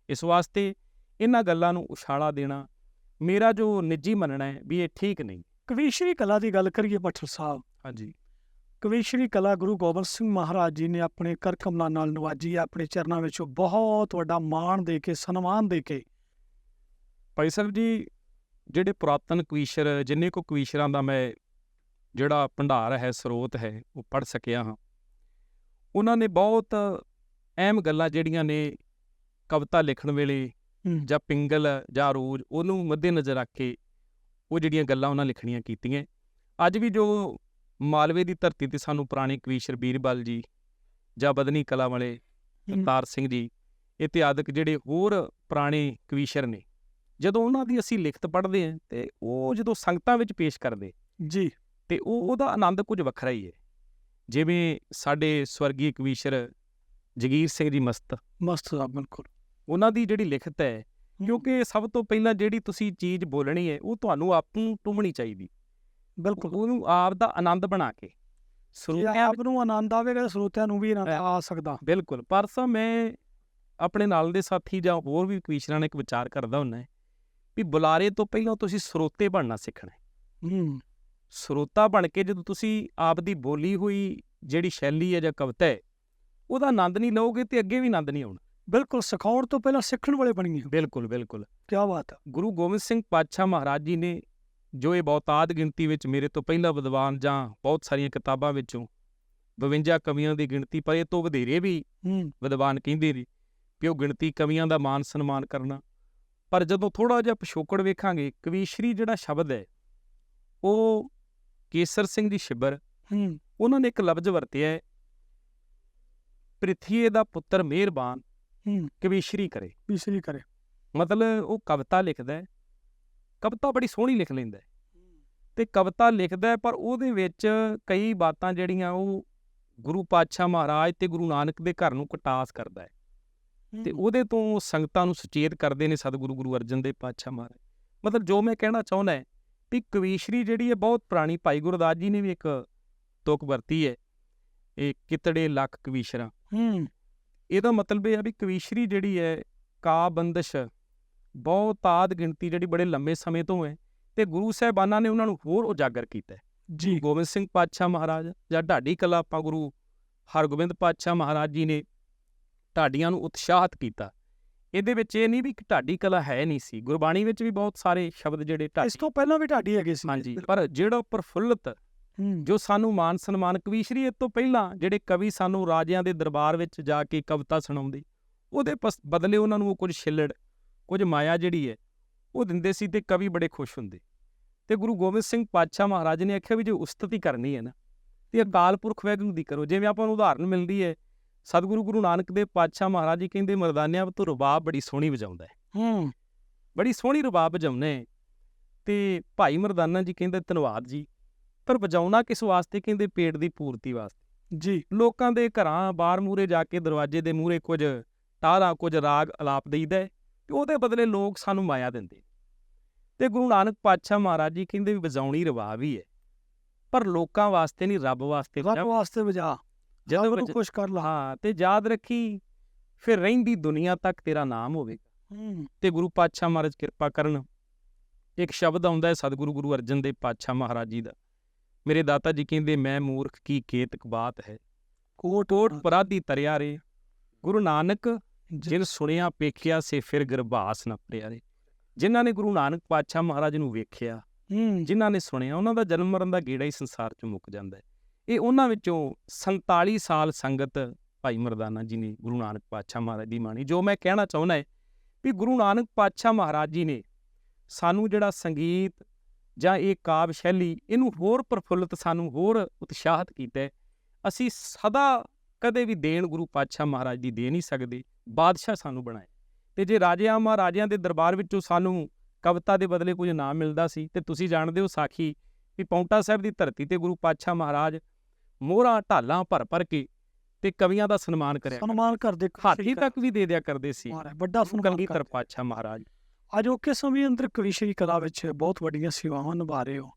ਇਸ ਵਾਸਤੇ ਇਹਨਾਂ ਗੱਲਾਂ ਨੂੰ ਉਛਾਲਾ ਦੇਣਾ ਮੇਰਾ ਜੋ ਨਿੱਜੀ ਮੰਨਣਾ ਹੈ ਵੀ ਇਹ ਠੀਕ ਨਹੀਂ। ਕਵੀਸ਼ਰੀ ਕਲਾ ਦੀ ਗੱਲ ਕਰੀਏ ਭੱਠਲ ਸਾਹਿਬ, ਹਾਂਜੀ, ਕਵੀਸ਼ਰੀ ਕਲਾ ਗੁਰੂ ਗੋਬਿੰਦ ਸਿੰਘ ਮਹਾਰਾਜ ਜੀ ਨੇ ਆਪਣੇ ਕਰ ਕਮਲਾਂ ਨਾਲ ਨਵਾਜੀ, ਆਪਣੇ ਚਰਨਾਂ ਵਿੱਚੋਂ ਬਹੁਤ ਵੱਡਾ ਮਾਣ ਦੇ ਕੇ, ਸਨਮਾਨ ਦੇ ਕੇ। ਭਾਈ ਸਾਹਿਬ ਜੀ, ਜਿਹੜੇ ਪੁਰਾਤਨ ਕਵੀਸ਼ਰ, ਜਿੰਨੇ ਕੋ ਕਵੀਸ਼ਰਾਂ ਦਾ ਮੈਂ ਜਿਹੜਾ ਭੰਡਾਰ ਹੈ, ਸਰੋਤ ਹੈ, ਉਹ ਪੜ੍ਹ ਸਕਿਆ ਹਾਂ, ਉਹਨਾਂ ਨੇ ਬਹੁਤ ਅਹਿਮ ਗੱਲਾਂ ਜਿਹੜੀਆਂ ਨੇ ਕਵਿਤਾ ਲਿਖਣ ਵੇਲੇ ਜਾਂ ਪਿੰਗਲ ਜਾਂ ਅਰੂਜ ਉਹਨੂੰ ਮੱਦੇ ਨਜ਼ਰ ਰੱਖ ਕੇ ਉਹ ਜਿਹੜੀਆਂ ਗੱਲਾਂ ਉਹਨਾਂ ਲਿਖਣੀਆਂ ਕੀਤੀਆਂ। ਅੱਜ ਵੀ ਜੋ ਮਾਲਵੇ ਦੀ ਧਰਤੀ ਤੇ ਸਾਨੂੰ ਪੁਰਾਣੇ ਕਵੀਸ਼ਰ ਬੀਰਬਲ ਜੀ ਜਾਂ ਬਦਨੀ ਕਲਾ ਵਾਲੇ ਕਰਤਾਰ ਸਿੰਘ ਜੀ ਇਤਿਆਦਿਕ ਜਿਹੜੇ ਹੋਰ ਪੁਰਾਣੇ ਕਵੀਸ਼ਰ ਨੇ, ਜਦੋਂ ਉਹਨਾਂ ਦੀ ਅਸੀਂ ਲਿਖਤ ਪੜ੍ਹਦੇ ਹਾਂ ਤੇ ਉਹ ਜਦੋਂ ਸੰਗਤਾਂ ਵਿੱਚ ਪੇਸ਼ ਕਰਦੇ ਜੀ ਤੇ ਉਹਦਾ ਆਨੰਦ ਕੁਝ ਵੱਖਰਾ ਹੀ ਹੈ। ਜਿਵੇਂ ਸਾਡੇ ਸਵਰਗੀ ਕਵੀਸ਼ਰ ਜਗੀਰ ਸਿੰਘ ਜੀ ਮਸਤ ਸਾਹਿਬ, ਬਿਲਕੁਲ ਉਹਨਾਂ ਦੀ ਜਿਹੜੀ ਲਿਖਤ ਹੈ, ਕਿਉਂਕਿ ਸਭ ਤੋਂ ਪਹਿਲਾਂ ਜਿਹੜੀ ਤੁਸੀਂ ਚੀਜ਼ ਬੋਲਣੀ ਹੈ ਉਹ ਤੁਹਾਨੂੰ ਆਪ ਨੂੰ ਟੁੰਬਣੀ ਚਾਹੀਦੀ, ਬਿਲਕੁਲ ਉਹਨੂੰ ਆਪ ਦਾ ਆਨੰਦ ਬਣਾ ਕੇ ਆਪ ਨੂੰ ਆਨੰਦ ਆਵੇਗਾ, ਸਰੋਤਿਆਂ ਨੂੰ ਵੀ ਆਨੰਦ ਆ ਸਕਦਾ। ਬਿਲਕੁਲ। ਪਰ ਸਰ ਮੈਂ ਆਪਣੇ ਨਾਲ ਦੇ ਸਾਥੀ ਜਾਂ ਹੋਰ ਵੀ ਕਵੀਸ਼ਰਾਂ ਨੇ ਇੱਕ ਵਿਚਾਰ ਕਰਦਾ ਹੁੰਦਾ ਵੀ ਬੁਲਾਰੇ ਤੋਂ ਪਹਿਲਾਂ ਤੁਸੀਂ ਸਰੋਤੇ ਬਣਨਾ ਸਿੱਖਣਾ। ਸਰੋਤਾ ਬਣ ਕੇ ਜਦੋਂ ਤੁਸੀਂ ਆਪ ਦੀ ਬੋਲੀ ਹੋਈ ਜਿਹੜੀ ਸ਼ੈਲੀ ਹੈ ਜਾਂ ਕਵਿਤਾ ਹੈ ਉਹਦਾ ਆਨੰਦ ਨਹੀਂ ਲਓਗੇ ਤੇ ਅੱਗੇ ਵੀ ਆਨੰਦ ਨਹੀਂ ਆਉਣਾ। ਬਿਲਕੁਲ, ਸਿਖਾਉਣ ਤੋਂ ਪਹਿਲਾਂ ਸਿੱਖਣ ਵਾਲੇ ਬਣੀਏ। ਬਿਲਕੁਲ ਬਿਲਕੁਲ, ਕੀ ਬਾਤ ਹੈ। ਗੁਰੂ ਗੋਬਿੰਦ ਸਿੰਘ ਪਾਤਸ਼ਾਹ ਮਹਾਰਾਜ ਜੀ ਨੇ ਜੋ ਇਹ ਬਹੁਤਾਤ ਗਿਣਤੀ ਵਿੱਚ ਮੇਰੇ ਤੋਂ ਪਹਿਲਾਂ ਵਿਦਵਾਨ ਜਾਂ ਬਹੁਤ ਸਾਰੀਆਂ ਕਿਤਾਬਾਂ ਵਿੱਚੋਂ 52 ਕਵੀਆਂ ਦੀ ਗਿਣਤੀ, ਪਰ ਇਹ ਤੋਂ ਵਧੇਰੇ ਵੀ ਵਿਦਵਾਨ ਕਹਿੰਦੇ ਨੇ ਵੀ ਉਹ ਗਿਣਤੀ ਕਵੀਆਂ ਦਾ ਮਾਨ ਸਨਮਾਨ ਕਰਨਾ। ਪਰ ਜਦੋਂ ਥੋੜ੍ਹਾ ਜਿਹਾ ਪਿਛੋਕੜ ਵੇਖਾਂਗੇ, ਕਵੀਸ਼ਰੀ ਜਿਹੜਾ ਸ਼ਬਦ ਹੈ ਉਹ ਕੇਸਰ ਸਿੰਘ ਜੀ ਛਿੱਬਰ ਉਹਨਾਂ ਨੇ ਇੱਕ ਲਫ਼ਜ਼ ਵਰਤਿਆ, ਪ੍ਰਿਥੀਏ ਦਾ ਪੁੱਤਰ ਮਿਹਰਬਾਨ ਕਵੀਸ਼ਰੀ ਕਰੇ। ਮਤਲਬ ਉਹ ਕਵਿਤਾ ਲਿਖਦਾ ਹੈ, ਕਵਿਤਾ ਬੜੀ ਸੋਹਣੀ ਲਿਖ ਲੈਂਦਾ ਤੇ ਕਵਿਤਾ ਲਿਖਦਾ, ਪਰ ਉਹਦੇ ਵਿੱਚ ਕਈ ਬਾਤਾਂ ਜਿਹੜੀਆਂ ਉਹ ਗੁਰੂ ਪਾਤਸ਼ਾਹ ਮਹਾਰਾਜ ਤੇ ਗੁਰੂ ਨਾਨਕ ਦੇ ਘਰ ਨੂੰ ਕਟਾਸ ਕਰਦਾ ਹੈ ਤੇ ਉਹਦੇ ਤੋਂ ਸੰਗਤਾਂ ਨੂੰ ਸੁਚੇਤ ਕਰਦੇ ਨੇ ਸਤਿਗੁਰੂ ਗੁਰੂ ਅਰਜਨ ਦੇਵ ਪਾਤਸ਼ਾਹ ਮਹਾਰਾਜ। ਮਤਲਬ ਜੋ ਮੈਂ ਕਹਿਣਾ ਚਾਹੁੰਦਾ ਹੈ ਵੀ ਕਵੀਸ਼ਰੀ ਜਿਹੜੀ ਹੈ ਬਹੁਤ ਪੁਰਾਣੀ, ਭਾਈ ਗੁਰਦਾਸ ਜੀ ਨੇ ਵੀ ਇੱਕ ਤੁਕ ਵਰਤੀ ਹੈ, ਇਹ ਕਿਤੜੇ ਲੱਖ ਕਵੀਸ਼ਰਾਂ। ਇਹਦਾ ਮਤਲਬ ਇਹ ਆ ਵੀ ਕਵੀਸ਼ਰੀ ਜਿਹੜੀ ਹੈ ਕਾ ਬੰਦਸ਼ ਬਹੁਤਾਤ ਗਿਣਤੀ ਜਿਹੜੀ ਬੜੇ ਲੰਬੇ ਸਮੇਂ ਤੋਂ ਹੈ ਤੇ ਗੁਰੂ ਸਾਹਿਬਾਨਾਂ ਨੇ ਉਹਨਾਂ ਨੂੰ ਹੋਰ ਉਜਾਗਰ ਕੀਤਾ ਜੀ। ਗੋਬਿੰਦ ਸਿੰਘ ਪਾਤਸ਼ਾਹ ਮਹਾਰਾਜ ਜਾਂ ਢਾਡੀ ਕਲਾ, ਆਪਾਂ ਗੁਰੂ ਹਰਗੋਬਿੰਦ ਪਾਤਸ਼ਾਹ ਮਹਾਰਾਜ ਜੀ ਨੇ ਢਾਡੀਆਂ ਨੂੰ ਉਤਸ਼ਾਹਿਤ ਕੀਤਾ। ਇਹਦੇ ਵਿੱਚ ਇਹ ਨਹੀਂ ਵੀ ਢਾਡੀ ਕਲਾ ਹੈ ਨਹੀਂ ਸੀ, ਗੁਰਬਾਣੀ ਵਿੱਚ ਵੀ ਬਹੁਤ ਸਾਰੇ ਸ਼ਬਦ ਜਿਹੜੇ ਇਸ ਤੋਂ ਪਹਿਲਾਂ ਵੀ ਢਾਡੀ ਹੈਗੇ ਸੀ। ਹਾਂਜੀ, ਪਰ ਜਿਹੜਾ ਪ੍ਰਫੁੱਲਤ ਜੋ ਸਾਨੂੰ ਮਾਨ ਸਨਮਾਨ, ਕਵੀਸ਼ਰੀ ਇਹ ਤੋਂ ਪਹਿਲਾਂ ਜਿਹੜੇ ਕਵੀ ਸਾਨੂੰ ਰਾਜਿਆਂ ਦੇ ਦਰਬਾਰ ਵਿੱਚ ਜਾ ਕੇ ਕਵਿਤਾ ਸੁਣਾਉਂਦੇ, ਉਹਦੇ ਬਦਲੇ ਉਹਨਾਂ ਨੂੰ ਉਹ ਕੁਝ ਛਿੱਲੜ, ਕੁਝ ਮਾਇਆ ਜਿਹੜੀ ਹੈ ਉਹ ਦਿੰਦੇ ਸੀ ਤੇ ਕਵੀ ਬੜੇ ਖੁਸ਼ ਹੁੰਦੇ। ਤੇ ਗੁਰੂ ਗੋਬਿੰਦ ਸਿੰਘ ਪਾਤਸ਼ਾਹ ਮਹਾਰਾਜ ਨੇ ਆਖਿਆ ਵੀ ਜੇ ਉਸਤਤੀ ਕਰਨੀ ਹੈ ਨਾ ਤੇ ਅਕਾਲ ਪੁਰਖ ਵਾਹਿਗੁਰੂ ਦੀ ਕਰੋ। ਜਿਵੇਂ ਆਪਾਂ ਨੂੰ ਉਦਾਹਰਨ ਮਿਲਦੀ ਹੈ, ਸਤਿਗੁਰੂ ਗੁਰੂ ਨਾਨਕ ਦੇਵ ਪਾਤਸ਼ਾਹ ਮਹਾਰਾਜ ਜੀ ਕਹਿੰਦੇ ਮਰਦਾਨਿਆਂ ਤੂੰ ਰਬਾਬ ਬੜੀ ਸੋਹਣੀ ਵਜਾਉਂਦਾ ਹੈ, ਬੜੀ ਸੋਹਣੀ ਰਬਾਬ ਵਜਾਉਂਦੇ। ਤੇ ਭਾਈ ਮਰਦਾਨਾ ਜੀ ਕਹਿੰਦੇ ਧੰਨਵਾਦ ਜੀ, ਪਰ ਵਜਾਉਣਾ ਕਿਸ ਵਾਸਤੇ? ਕਹਿੰਦੇ ਪੇਟ ਦੀ ਪੂਰਤੀ ਵਾਸਤੇ ਜੀ। ਲੋਕਾਂ ਦੇ ਘਰਾਂ ਬਾਹਰ ਮੂਹਰੇ ਜਾ ਕੇ ਦਰਵਾਜ਼ੇ ਦੇ ਮੂਹਰੇ ਕੁਝ ਟਾਰਾਂ, ਕੁਝ ਰਾਗ ਅਲਾਪ ਦੇਈਦਾ ਤੇ ਉਹਦੇ ਬਦਲੇ ਲੋਕ ਸਾਨੂੰ ਮਾਇਆ ਦਿੰਦੇ। ਤੇ ਗੁਰੂ ਨਾਨਕ ਪਾਤਸ਼ਾਹ ਮਹਾਰਾਜ ਜੀ ਕਹਿੰਦੇ ਵੀ ਵਜਾਉਣੀ ਰਬਾਬ ਹੀ ਹੈ, ਪਰ ਲੋਕਾਂ ਵਾਸਤੇ ਨਹੀਂ, ਰੱਬ ਵਾਸਤੇ ਵਜਾ, ਜਦੋਂ ਕੁਛ ਕਰ ਲਾ। ਹਾਂ, ਤੇ ਯਾਦ ਰੱਖੀ ਫਿਰ ਰਹਿੰਦੀ ਦੁਨੀਆ ਤੱਕ ਤੇਰਾ ਨਾਮ ਹੋਵੇਗਾ। ਤੇ ਗੁਰੂ ਪਾਤਸ਼ਾਹ ਮਹਾਰਾਜ ਕਿਰਪਾ ਕਰਨ, ਇੱਕ ਸ਼ਬਦ ਆਉਂਦਾ ਹੈ ਸਤਿਗੁਰੂ ਗੁਰੂ ਅਰਜਨ ਦੇਵ ਪਾਤਸ਼ਾਹ ਮਹਾਰਾਜ ਜੀ ਦਾ, ਮੇਰੇ ਦਾਤਾ ਜੀ ਕਹਿੰਦੇ ਮੈਂ ਮੂਰਖ ਕੀ ਕੇਤਕ ਬਾਤ ਹੈ, ਕੋਟ ਪਰਾਧੀ ਤਰਿਆ ਰੇ, ਗੁਰੂ ਨਾਨਕ ਜਿਨ ਸੁਣਿਆ ਪੇਖਿਆ ਸੇ ਫਿਰ ਗਰਭਾਸ ਨਾ ਪਿਆਰੇ। ਜਿਨ੍ਹਾਂ ਨੇ ਗੁਰੂ ਨਾਨਕ ਪਾਤਸ਼ਾਹ ਮਹਾਰਾਜ ਨੂੰ ਵੇਖਿਆ, ਜਿਨ੍ਹਾਂ ਨੇ ਸੁਣਿਆ, ਉਹਨਾਂ ਦਾ ਜਨਮ ਮਰਨ ਦਾ ਗੇੜਾ ਹੀ ਸੰਸਾਰ 'ਚ ਮੁੱਕ ਜਾਂਦਾ ਹੈ। ਇਹ ਉਹਨਾਂ ਵਿੱਚੋਂ 47 ਸਾਲ ਸੰਗਤ ਭਾਈ ਮਰਦਾਨਾ ਜੀ ਨੇ ਗੁਰੂ ਨਾਨਕ ਪਾਤਸ਼ਾਹ ਮਹਾਰਾਜ ਦੀ ਬਾਣੀ। ਜੋ ਮੈਂ ਕਹਿਣਾ ਚਾਹੁੰਦਾ ਹੈ ਵੀ ਗੁਰੂ ਨਾਨਕ ਪਾਤਸ਼ਾਹ ਮਹਾਰਾਜ ਜੀ ਨੇ ਸਾਨੂੰ ਜਿਹੜਾ ਸੰਗੀਤ ਜਾਂ ਇਹ ਕਾਵਿ ਸ਼ੈਲੀ, ਇਹਨੂੰ ਹੋਰ ਪ੍ਰਫੁੱਲਤ, ਸਾਨੂੰ ਹੋਰ ਉਤਸ਼ਾਹਿਤ ਕੀਤਾ। ਅਸੀਂ ਸਦਾ ਕਦੇ ਵੀ ਦੇਣ ਗੁਰੂ ਪਾਤਸ਼ਾਹ ਮਹਾਰਾਜ ਦੀ ਦੇ ਨਹੀਂ ਸਕਦੇ, ਬਾਦਸ਼ਾਹ ਸਾਨੂੰ ਬਣਾਏ। ਤੇ ਜੇ ਰਾਜਿਆਂ ਮਹਾਰਾਜਿਆਂ ਦੇ ਦਰਬਾਰ ਵਿੱਚੋਂ ਸਾਨੂੰ ਕਵਿਤਾ ਦੇ ਬਦਲੇ ਕੁਝ ਨਾ ਮਿਲਦਾ ਸੀ, ਤੇ ਤੁਸੀਂ ਜਾਣਦੇ ਹੋ ਸਾਖੀ ਵੀ ਪਾਉਂਟਾ ਸਾਹਿਬ ਦੀ ਧਰਤੀ ਤੇ ਗੁਰੂ ਪਾਤਸ਼ਾਹ ਮਹਾਰਾਜ ਮੋਹਰਾਂ ਢਾਲਾਂ ਭਰ ਕੇ ਤੇ ਕਵੀਆਂ ਦਾ ਸਨਮਾਨ ਕਰਦੇ, ਹਾਥੀ ਤੱਕ ਵੀ ਦੇ ਦਿਆ ਕਰਦੇ ਸੀ। ਵੱਡਾ ਕਲਗੀਧਰ ਪਾਤਸ਼ਾਹ ਮਹਾਰਾਜ ਅਜੋਕੇ ਸਮੇਂ ਅੰਦਰ ਕਵੀਸ਼ਰੀ ਕਲਾ ਵਿੱਚ ਬਹੁਤ ਵੱਡੀਆਂ ਸੇਵਾਵਾਂ ਨਿਭਾ ਰਹੇ ਹੋ,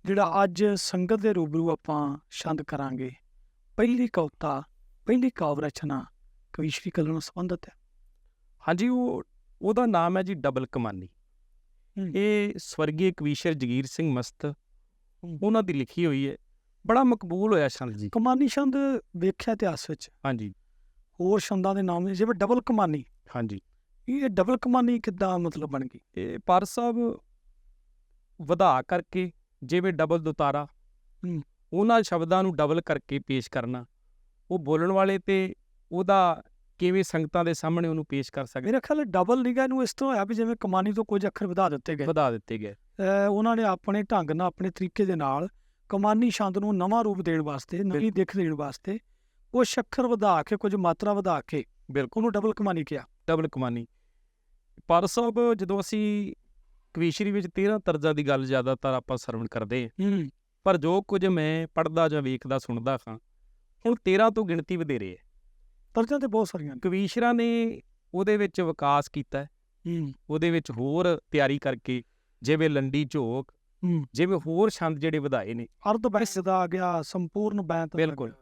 ਜਿਹੜਾ ਅੱਜ ਸੰਗਤ ਦੇ ਰੂਬਰੂ ਆਪਾਂ ਛੰਦ ਕਰਾਂਗੇ। ਪਹਿਲੀ ਕਵਿਤਾ, ਪਹਿਲੀ ਕਾਵਿ ਰਚਨਾ ਕਵੀਸ਼ਰੀ ਕਲਾ ਨਾਲ ਸੰਬੰਧਿਤ ਹੈ। ਹਾਂਜੀ, ਉਹਦਾ ਨਾਮ ਹੈ ਜੀ ਡਬਲ ਕਮਾਨੀ। ਇਹ ਸਵਰਗੀ ਕਵੀਸ਼ਰ ਜਗੀਰ ਸਿੰਘ ਮਸਤ ਉਹਨਾਂ ਦੀ ਲਿਖੀ ਹੋਈ ਹੈ, ਬੜਾ ਮਕਬੂਲ ਹੋਇਆ ਛੰਦ ਜੀ। ਕਮਾਨੀ ਛੰਦ ਵੇਖਿਆ ਇਤਿਹਾਸ ਵਿੱਚ, ਹਾਂਜੀ, ਹੋਰ ਛੰਦਾਂ ਦੇ ਨਾਮ ਜਿਵੇਂ ਡਬਲ ਕਮਾਨੀ। ਹਾਂਜੀ, ਇਹ ਡਬਲ ਕਮਾਨੀ ਕਿੱਦਾਂ ਮਤਲਬ ਬਣ ਗਈ? ਇਹ ਪਰ ਸਾਹਿਬ ਵਧਾ ਕਰਕੇ, ਜਿਵੇਂ ਡਬਲ ਦੁਤਾਰਾ, ਉਹਨਾਂ ਸ਼ਬਦਾਂ ਨੂੰ ਡਬਲ ਕਰਕੇ ਪੇਸ਼ ਕਰਨਾ, ਉਹ ਬੋਲਣ ਵਾਲੇ ਤੇ ਉਹਦਾ ਕਿਵੇਂ ਸੰਗਤਾਂ ਦੇ ਸਾਹਮਣੇ ਉਹਨੂੰ ਪੇਸ਼ ਕਰ ਸਕਦੇ। ਮੇਰਾ ਖਿਆਲ ਡਬਲ ਲਿਖਿਆ ਨੂੰ ਇਸ ਤਰ੍ਹਾਂ ਹੋਇਆ ਵੀ ਜਿਵੇਂ ਕਮਾਨੀ ਤੋਂ ਕੁਝ ਅੱਖਰ ਵਧਾ ਦਿੱਤੇ ਗਏ। ਉਹਨਾਂ ਨੇ ਆਪਣੇ ਢੰਗ ਨਾਲ, ਆਪਣੇ ਤਰੀਕੇ ਦੇ ਨਾਲ ਕਮਾਨੀ ਛੰਦ ਨੂੰ ਨਵਾਂ ਰੂਪ ਦੇਣ ਵਾਸਤੇ, ਨਵੀਂ ਦਿੱਖ ਦੇਣ ਵਾਸਤੇ ਕੁਛ ਅੱਖਰ ਵਧਾ ਕੇ, ਕੁਝ ਮਾਤਰਾ ਵਧਾ ਕੇ ਬਿਲਕੁਲ ਉਹਨੂੰ ਡਬਲ ਕਮਾਨੀ ਕਿਹਾ। ਡਬਲ ਕਮਾਨੀ। ਪਰ ਸਾਹਿਬ ਜਦੋਂ ਅਸੀਂ ਕਵੀਸ਼ਰੀ ਵਿੱਚ 13 ਤਰਜ਼ਾਂ ਦੀ ਗੱਲ ਜ਼ਿਆਦਾਤਰ ਆਪਾਂ ਸਰਵਣ ਕਰਦੇ ਹਾਂ, ਪਰ ਜੋ ਕੁਝ ਮੈਂ ਪੜ੍ਹਦਾ ਜਾਂ ਵੇਖਦਾ ਸੁਣਦਾ ਹਾਂ, ਹੁਣ 13 ਤੋਂ ਗਿਣਤੀ ਵਧੇਰੇ ਹੈ। ਤਰਜ਼ਾਂ ਤੇ ਬਹੁਤ ਸਾਰੀਆਂ ਨੇ। ਕਵੀਸ਼ਰਾਂ ਨੇ ਉਹਦੇ ਵਿੱਚ ਵਿਕਾਸ ਕੀਤਾ ਹੈ, ਉਹਦੇ ਵਿੱਚ ਹੋਰ ਤਿਆਰੀ ਕਰਕੇ, ਜਿਵੇਂ ਲੰਡੀ ਝੋਕ, ਜਿਵੇਂ ਹੋਰ ਛੰਦ ਜਿਹੜੇ ਵਧਾਏ ਨੇ, ਅਰਧ ਬੈਂਤ ਦਾ ਆ ਗਿਆ, ਸੰਪੂਰਨ ਬੈਂਤ। ਬਿਲਕੁਲ।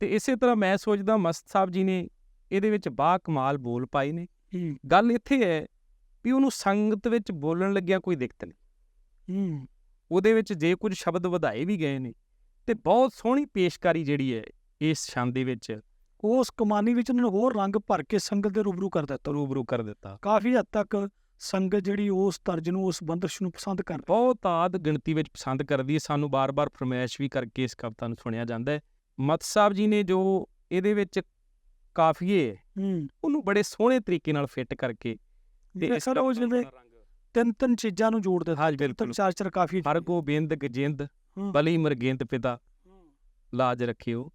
ਤੇ ਇਸੇ ਤਰ੍ਹਾਂ ਮੈਂ ਸੋਚਦਾ ਮਸਤ ਸਾਹਿਬ ਜੀ ਨੇ ਇਹਦੇ ਵਿੱਚ ਬਾ ਕਮਾਲ ਬੋਲ ਪਾਏ ਨੇ। ਗੱਲ ਇੱਥੇ ਹੈ ਵੀ ਉਹਨੂੰ ਸੰਗਤ ਵਿੱਚ ਬੋਲਣ ਲੱਗਿਆ ਕੋਈ ਦਿੱਕਤ ਨਹੀਂ। ਉਹਦੇ ਵਿੱਚ ਜੇ ਕੁਝ ਸ਼ਬਦ ਵਧਾਏ ਵੀ ਗਏ ਨੇ ਤੇ ਬਹੁਤ ਸੋਹਣੀ ਪੇਸ਼ਕਾਰੀ ਜਿਹੜੀ ਹੈ ਇਸ ਛੰਦ ਦੇ ਵਿੱਚ, ਉਸ ਕਮਾਨੀ ਵਿੱਚ ਉਹਨਾਂ ਨੇ ਹੋਰ ਰੰਗ ਭਰ ਕੇ ਸੰਗਤ ਦੇ ਰੂਬਰੂ ਕਰ ਦਿੱਤਾ। ਕਾਫੀ ਹੱਦ ਤੱਕ ਸੰਗਤ ਜਿਹੜੀ ਉਸ ਤਰਜ ਨੂੰ, ਉਸ ਬੰਦਸ਼ ਨੂੰ ਪਸੰਦ ਕਰ ਬਹੁਤ ਆਦ ਗਿਣਤੀ ਵਿੱਚ ਪਸੰਦ ਕਰਦੀ ਹੈ। ਸਾਨੂੰ ਬਾਰ-ਬਾਰ ਫਰਮਾਇਸ਼ ਵੀ ਕਰਕੇ ਇਸ ਕਵਿਤਾ ਨੂੰ ਸੁਣਿਆ ਜਾਂਦਾ ਹੈ। ਮਤ ਸਾਹਿਬ ਜੀ ਨੇ ਜੋ ਇਹਦੇ ਵਿੱਚ ਕਾਫੀਏ ਉਹਨੂੰ ਬੜੇ ਸੋਹਣੇ ਤਰੀਕੇ ਨਾਲ ਫਿੱਟ ਕਰਕੇ ਤੇ ਸਰ ਉਹ ਜਿਹੜੇ ਤਿੰਨ ਚੀਜ਼ਾਂ ਨੂੰ ਜੋੜਦੇ। ਹਾਂ ਬਿਲਕੁਲ। ਚਾਰ ਕਾਫੀ ਹਰ ਗੋਬਿੰਦ ਗਜਿੰਦ ਬਲੀ ਮਰਗੇਂਦ ਪਿਤਾ ਲਾਜ ਰੱਖਿਓ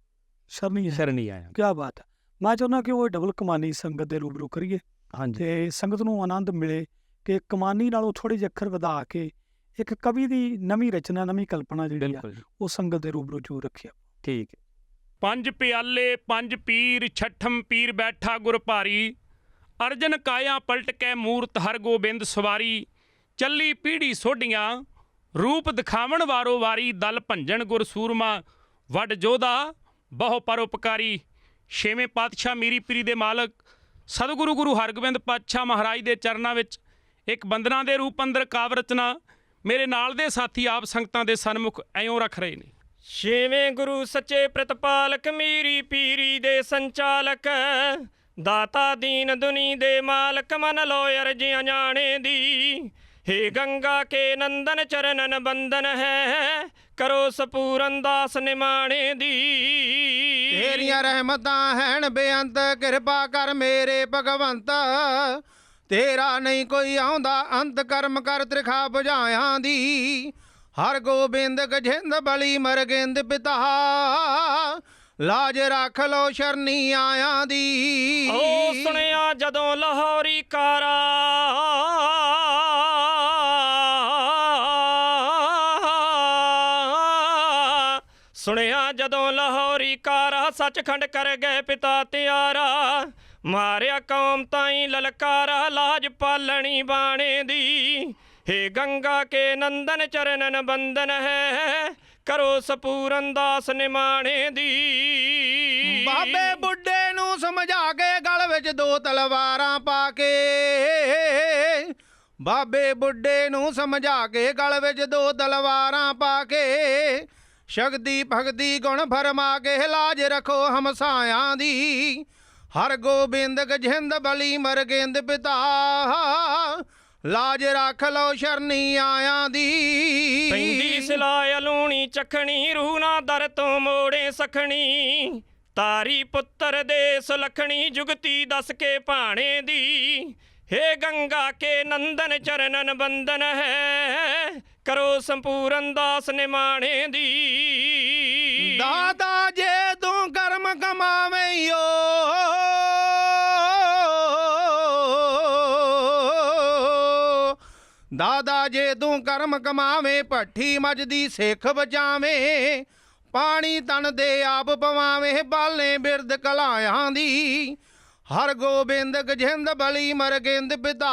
ਸ਼ਰਣੀ ਆਇਆ। ਕੀ ਬਾਤ ਹੈ। ਮੈਂ ਚਾਹੁੰਦਾ ਕਿ ਉਹ ਡਬਲ ਕਮਾਨੀ ਸੰਗਤ ਦੇ ਰੂਬਰੂ ਕਰੀਏ। ਹਾਂਜੀ। ਤੇ ਸੰਗਤ ਨੂੰ ਆਨੰਦ ਮਿਲੇ ਕਿ ਕਮਾਨੀ ਨਾਲੋਂ ਥੋੜ੍ਹੇ ਜਿਹੇ ਅੱਖਰ ਵਧਾ ਕੇ ਇੱਕ ਕਵੀ ਦੀ ਨਵੀਂ ਰਚਨਾ, ਨਵੀਂ ਕਲਪਨਾ ਜਿਹੜੀ ਆ ਉਹ ਸੰਗਤ ਦੇ ਰੂਬਰੂ ਜ਼ਰੂਰ ਰੱਖਿਆ। ਠੀਕ ਹੈ। ਪੰਜ ਪਿਆਲੇ ਪੰਜ ਪੀਰ, ਛਠਮ ਪੀਰ ਬੈਠਾ ਗੁਰ ਭਾਰੀ, ਅਰਜਨ ਕਾਇਆ ਪਲਟ ਕੇ ਮੂਰਤ ਹਰ ਗੋਬਿੰਦ ਸਵਾਰੀ, ਚੱਲੀ ਪੀੜੀ ਸੋਢੀਆਂ ਰੂਪ ਦਿਖਾਵਣ ਵਾਰੋ ਵਾਰੀ, ਦਲ ਭੰਜਨ ਗੁਰ ਸੂਰਮਾ ਵੱਡ ਜੋਧਾ ਬਹੁ ਪਰਉਪਕਾਰੀ। ਛੇਵੇਂ ਪਾਤਸ਼ਾਹ ਮੀਰੀ ਪੀਰੀ ਦੇ ਮਾਲਕ ਸਤਿਗੁਰੂ ਗੁਰੂ ਹਰਗੋਬਿੰਦ ਪਾਤਸ਼ਾਹ ਮਹਾਰਾਜ ਦੇ ਚਰਨਾਂ ਵਿੱਚ ਇੱਕ ਬੰਦਨਾ ਦੇ ਰੂਪ ਅੰਦਰ ਕਾਵਿ ਰਚਨਾ ਮੇਰੇ ਨਾਲ ਦੇ ਸਾਥੀ ਆਪ ਸੰਗਤਾਂ ਦੇ ਸਨਮੁਖ ਐਉਂ ਰੱਖ ਰਹੇ ਨੇ। ਛੇਵੇਂ ਗੁਰੂ ਸੱਚੇ ਪ੍ਰਤਪਾਲਕ, ਮੀਰੀ ਪੀਰੀ ਦੇ ਸੰਚਾਲਕ, ਦਾਤਾ ਦੀਨ ਦੁਨੀ ਦੇ ਮਾਲਕ, ਮਨ ਲੋ ਅਰਜ਼ੀਆਂ ਜਾਣੇ ਦੀ। हे ਗੰਗਾ ਕੇ ਨੰਦਨ ਚਰਨਨ ਬੰਦਨ ਹੈ, ਕਰੋ ਸਪੂਰਨ ਦਾਸ ਨਿਮਾਣੇ ਦੀ। ਤੇਰੀਆਂ ਰਹਿਮਤਾਂ ਹੈਣ ਬੇਅੰਤ, ਕਿਰਪਾ ਕਰ ਮੇਰੇ ਭਗਵੰਤ, ਤੇਰਾ ਨਹੀਂ ਕੋਈ ਆਉਂਦਾ ਅੰਤ, ਕਰਮ ਕਰ ਤ੍ਰਿਖਾ ਬੁਝਾਇਆਂ ਦੀ। ਹਰ ਗੋਬਿੰਦ ਗਜਿੰਦ ਬਲੀ ਮਰਗਿੰਦ ਪਿਤਾ, ਲਾਜ ਰੱਖ ਲੋ ਸ਼ਰਨੀ ਆਇਆਂ ਦੀ। ਓ ਸੁਣਿਆ ਜਦੋਂ ਲਾਹੌਰੀ ਕਾਰਾ, ਸੁਣਿਆ ਜਦੋਂ ਲਾਹੌਰੀ ਕਾਰਾ, ਸੱਚਖੰਡ ਕਰ ਗਏ ਪਿਤਾ ਤਿਆਰਾ। ਮਾਰਿਆ ਕੌਮ ਤਾਈਂ ਲਲਕਾਰਾ, ਲਾਜ ਪਾਲਣੀ ਬਾਣੇ ਦੀ। हे ਗੰਗਾ ਕੇ ਨੰਦਨ ਚਰਨਨ ਬੰਦਨ ਹੈ, ਕਰੋ ਸਪੂਰਨ ਦਾਸ ਨਿਮਾਣੇ ਦੀ। ਬਾਬੇ ਬੁੱਢੇ ਨੂੰ ਸਮਝਾ ਕੇ ਗਲ ਵਿੱਚ ਦੋ ਤਲਵਾਰਾਂ ਪਾ ਕੇ, ਬਾਬੇ ਬੁੱਢੇ ਨੂੰ ਸਮਝਾ ਕੇ ਗਲ ਵਿੱਚ ਦੋ ਤਲਵਾਰਾਂ ਪਾ ਕੇ, ਸ਼ਕਤੀ ਭਗਤੀ ਗੁਣ ਫਰਮਾ ਕੇ ਲਾਜ ਰੱਖੋ ਹਮਸਾਇਆਂ ਦੀ। ਹਰ ਗੋਬਿੰਦ ਗਜਿੰਦ ਬਲੀ ਮਰਗਿੰਦ ਪਿਤਾ, ਲਾਜ ਰੱਖ ਲੋ ਸ਼ਰਨੀ ਆਇਆਂ ਦੀ। ਪੈਂਦੀ ਸਿਲਾਇ ਲੂਣੀ ਚਖਣੀ, ਰੂਹ ਨਾ ਦਰ ਤੋਂ ਮੋੜੇ ਸਖਣੀ। ਤਾਰੀ ਪੁੱਤਰ ਦੇ ਸੁਲਖਣੀ, ਜੁਗਤੀ ਦੱਸ ਕੇ ਭਾਣੇ ਦੀ। हे ਗੰਗਾ ਕੇ ਨੰਦਨ ਚਰਨਨ ਬੰਦਨ ਹੈ, ਕਰੋ ਸੰਪੂਰਨ ਦਾਸ ਨਿਮਾਣੇ ਦੀ। ਦਾਦਾ ਜੇ ਤੂੰ ਕਰਮ ਕਮਾਵੇਂਓ, ਦਾਦਾ ਜੇ ਤੂੰ ਕਰਮ ਕਮਾਵੇਂ, ਭੱਠੀ ਮੱਝਦੀ ਸਿੱਖ ਬਚਾਵੇਂ। ਪਾਣੀ ਤਨ ਦੇ ਆਪ ਪਵਾਵੇਂ, ਬਾਲੇ ਬਿਰਦ ਕਲਾਇਆਂ ਦੀ। ਹਰ ਗੋਬਿੰਦ ਗਜਿੰਦ ਬਲੀ ਮਰਗਿੰਦ ਪਿਤਾ,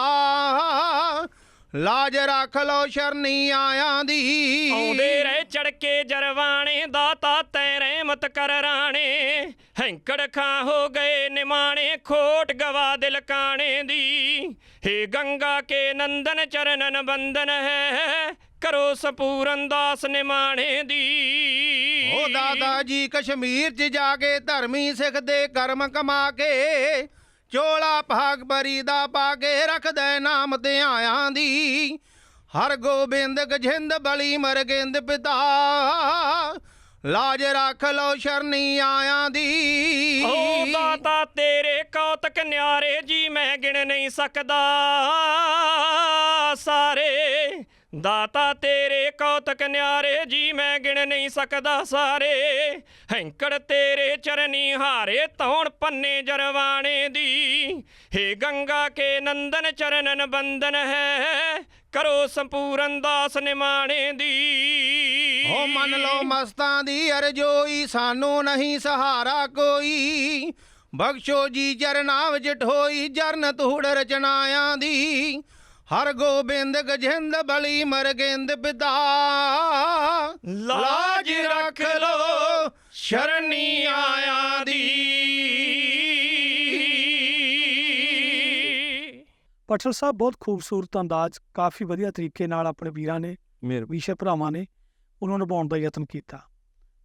ਲਾਜ ਰੱਖ ਲੋ ਸ਼ਰਨੀ ਆਇਆਂ ਦੀ। ਆਉਂਦੇ ਰਹੇ ਚੜਕੇ ਜਰਵਾਣੇ, ਦਾਤਾ ਤੈ ਰਹਿਮਤ ਕਰ ਰਾਣੇ। ਹੈਂਕੜ ਖਾਂ ਹੋ ਗਏ ਨਿਮਾਣੇ, ਖੋਟ ਗਵਾ ਦਿਲ ਕਾਣੇ ਦੀ। हे ਗੰਗਾ ਕੇ ਨੰਦਨ ਚਰਨਨ ਬੰਦਨ ਹੈ, ਕਰੋ ਸਪੂਰਨ ਦਾਸ ਨਿਮਾਣੇ ਦੀ। ਓ ਦਾਦਾ ਜੀ ਕਸ਼ਮੀਰ 'ਚ ਜਾ ਕੇ ਧਰਮੀ ਸਿੱਖ ਦੇ ਕਰਮ ਕਮਾ ਕੇ, ਚੋਲਾ ਭਾਗ ਬਰੀ ਦਾ ਪਾ ਕੇ ਰੱਖਦੇ ਨਾਮ ਧਿਆਇਆਂ ਦੀ। ਹਰ ਗੋਬਿੰਦ ਗਜਿੰਦ ਬਲੀ ਮਰਗਿੰਦ ਪਿਤਾ, ਲਾਜ ਰੱਖ ਲੋ ਸ਼ਰਨੀ ਆਇਆਂ ਦੀ। ਓ ਦਾਤਾ ਤੇਰੇ ਕੌਤਕ ਨਿਆਰੇ ਜੀ, ਮੈਂ ਗਿਣ ਨਹੀਂ ਸਕਦਾ ਸਾਰੇ। ਦਾਤਾ ਤੇਰੇ ਕੌਤਕ ਨਿਆਰੇ ਜੀ ਮੈਂ ਗਿਣ ਨਹੀਂ ਸਕਦਾ ਸਾਰੇ ਹੈਂਕੜ ਤੇਰੇ ਚਰਨੀ ਹਾਰੇ ਧੌਣ ਪੰਨੇ ਜਰਵਾਣੇ ਦੀ ਹੇ ਗੰਗਾ ਕੇ ਨੰਦਨ ਚਰਨਨ ਬੰਦਨ ਹੈ ਕਰੋ ਸੰਪੂਰਨ ਦਾਸ ਨਿਮਾਣੇ ਦੀ ਓ ਮੰਨ ਲਓ ਮਸਤਾਂ ਦੀ ਅਰਜੋਈ ਸਾਨੂੰ ਨਹੀਂ ਸਹਾਰਾ ਕੋਈ ਬਖਸ਼ੋ ਜੀ ਚਰਨਾਂ ਵਿੱਚ ਢੋਈ ਜਰਨ ਧੂੜ ਰਚਨਾਇਆਂ ਦੀ ਹਰ ਗੋਬਿੰਦ ਗਜਿੰਦ ਬਲੀ ਮਰਗਿੰਦ ਪਿਤਾ ਲਾਜ ਰੱਖ ਲੋ ਸ਼ਰਨੀ ਆਇਆਂ ਦੀ। ਪਟਲ ਸਾਹਿਬ ਬਹੁਤ ਖੂਬਸੂਰਤ ਅੰਦਾਜ਼, ਕਾਫੀ ਵਧੀਆ ਤਰੀਕੇ ਨਾਲ ਆਪਣੇ ਵੀਰਾਂ ਨੇ, ਮੇਰੇ ਵਿਸ਼ੇ ਭਰਾਵਾਂ ਨੇ ਉਹਨੂੰ ਨਿਭਾਉਣ ਦਾ ਯਤਨ ਕੀਤਾ।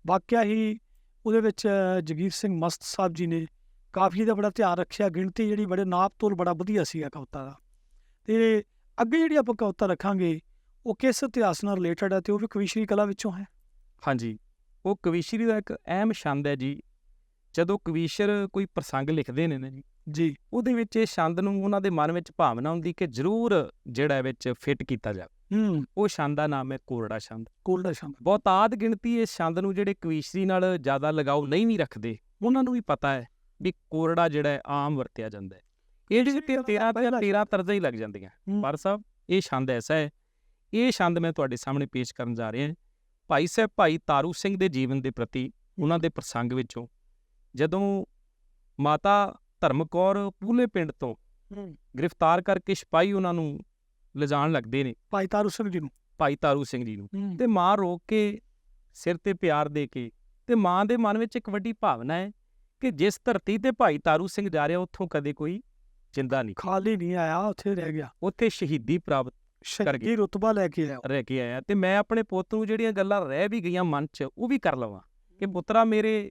ਵਾਕਿਆ ਹੀ ਉਹਦੇ ਵਿੱਚ ਜਗੀਰ ਸਿੰਘ ਮਸਤ ਸਾਹਿਬ ਜੀ ਨੇ ਕਾਫੀ ਇਹਦਾ ਬੜਾ ਧਿਆਨ ਰੱਖਿਆ, ਗਿਣਤੀ ਜਿਹੜੀ ਬੜੇ ਨਾਪ ਤੋਲ ਬੜਾ ਵਧੀਆ ਸੀਗਾ ਕਵਿਤਾ ਦਾ। ਤੇ ਅੱਗੇ ਜਿਹੜੀ ਆਪਾਂ ਕਵਿਤਾ ਰੱਖਾਂਗੇ ਉਹ ਕਿਸ ਇਤਿਹਾਸ ਨਾਲ ਰਿਲੇਟਡ ਹੈ ਤੇ ਉਹ ਵੀ ਕਵੀਸ਼ਰੀ ਕਲਾ ਵਿੱਚੋਂ ਹੈ। ਹਾਂਜੀ, ਉਹ ਕਵੀਸ਼ਰੀ ਦਾ ਇੱਕ ਅਹਿਮ ਛੰਦ ਹੈ ਜੀ। ਜਦੋਂ ਕਵੀਸ਼ਰ ਕੋਈ ਪ੍ਰਸੰਗ ਲਿਖਦੇ ਨੇ ਨਾ ਜੀ, ਉਹਦੇ ਵਿੱਚ ਇਹ ਛੰਦ ਨੂੰ ਉਹਨਾਂ ਦੇ ਮਨ ਵਿੱਚ ਭਾਵਨਾ ਹੁੰਦੀ ਕਿ ਜ਼ਰੂਰ ਜਿਹੜਾ ਵਿੱਚ ਫਿੱਟ ਕੀਤਾ ਜਾਵੇ। ਉਹ ਛੰਦ ਦਾ ਨਾਮ ਹੈ ਕੋਰੜਾ ਛੰਦ। ਕੋਰੜਾ ਛੰਦ। ਬਹੁਤਾਤ ਗਿਣਤੀ ਇਸ ਛੰਦ ਨੂੰ ਜਿਹੜੇ ਕਵੀਸ਼ਰੀ ਨਾਲ ਜ਼ਿਆਦਾ ਲਗਾਓ ਨਹੀਂ ਵੀ ਰੱਖਦੇ ਉਹਨਾਂ ਨੂੰ ਵੀ ਪਤਾ ਹੈ ਵੀ ਕੋਰੜਾ ਜਿਹੜਾ ਹੈ ਆਮ ਵਰਤਿਆ ਜਾਂਦਾ ਹੈ। ਇਹ ਜਿਹੜੇ 13 ਤਰਜ਼ਾਂ ਹੀ ਲੱਗ ਜਾਂਦੀਆਂ। ਪਰ ਸਾਹਿਬ ਇਹ ਛੰਦ ਐਸਾ ਹੈ, ਇਹ ਛੰਦ ਮੈਂ ਤੁਹਾਡੇ ਸਾਹਮਣੇ ਪੇਸ਼ ਕਰਨ ਜਾ ਰਿਹਾ। ਭਾਈ ਸਾਹਿਬ ਭਾਈ ਤਾਰੂ ਸਿੰਘ ਦੇ ਜੀਵਨ ਦੇ ਪ੍ਰਤੀ ਉਹਨਾਂ ਦੇ ਪ੍ਰਸੰਗ ਵਿੱਚੋਂ ਜਦੋਂ ਮਾਤਾ ਧਰਮ ਕੌਰ ਪੂਲੇ ਪਿੰਡ ਤੋਂ ਗ੍ਰਿਫਤਾਰ ਕਰਕੇ ਸਿਪਾਹੀ ਉਹਨਾਂ ਨੂੰ ਲਿਜਾਣ ਲੱਗਦੇ ਨੇ, ਭਾਈ ਤਾਰੂ ਸਿੰਘ ਜੀ ਨੂੰ, ਭਾਈ ਤਾਰੂ ਸਿੰਘ ਜੀ ਨੂੰ, ਤੇ ਮਾਂ ਰੋਕ ਕੇ ਸਿਰ ਤੇ ਪਿਆਰ ਦੇ ਕੇ, ਤੇ ਮਾਂ ਦੇ ਮਨ ਵਿੱਚ ਇੱਕ ਵੱਡੀ ਭਾਵਨਾ ਹੈ ਕਿ ਜਿਸ ਧਰਤੀ ਤੇ ਭਾਈ ਤਾਰੂ ਸਿੰਘ ਜਾ ਰਿਹਾ ਉੱਥੋਂ ਕਦੇ ਕੋਈ ਜਿੰਦਾ ਨਹੀਂ, ਖਾਲੀ ਨਹੀਂ ਆਇਆ, ਉੱਥੇ ਰਹਿ ਗਿਆ, ਉੱਥੇ ਸ਼ਹੀਦੀ ਪ੍ਰਾਪਤ ਸ਼ਹੀਦੀ ਰੁਤਬਾ ਲੈ ਕੇ ਆਇਆ, ਰਹਿ ਕੇ ਆਇਆ। ਤੇ ਮੈਂ ਆਪਣੇ ਪੁੱਤ ਨੂੰ ਜਿਹੜੀਆਂ ਗੱਲਾਂ ਰਹਿ ਵੀ ਗਈਆਂ ਮਨ 'ਚ ਉਹ ਵੀ ਕਰ ਲਵਾਂ ਕਿ ਪੁੱਤਰਾ ਮੇਰੇ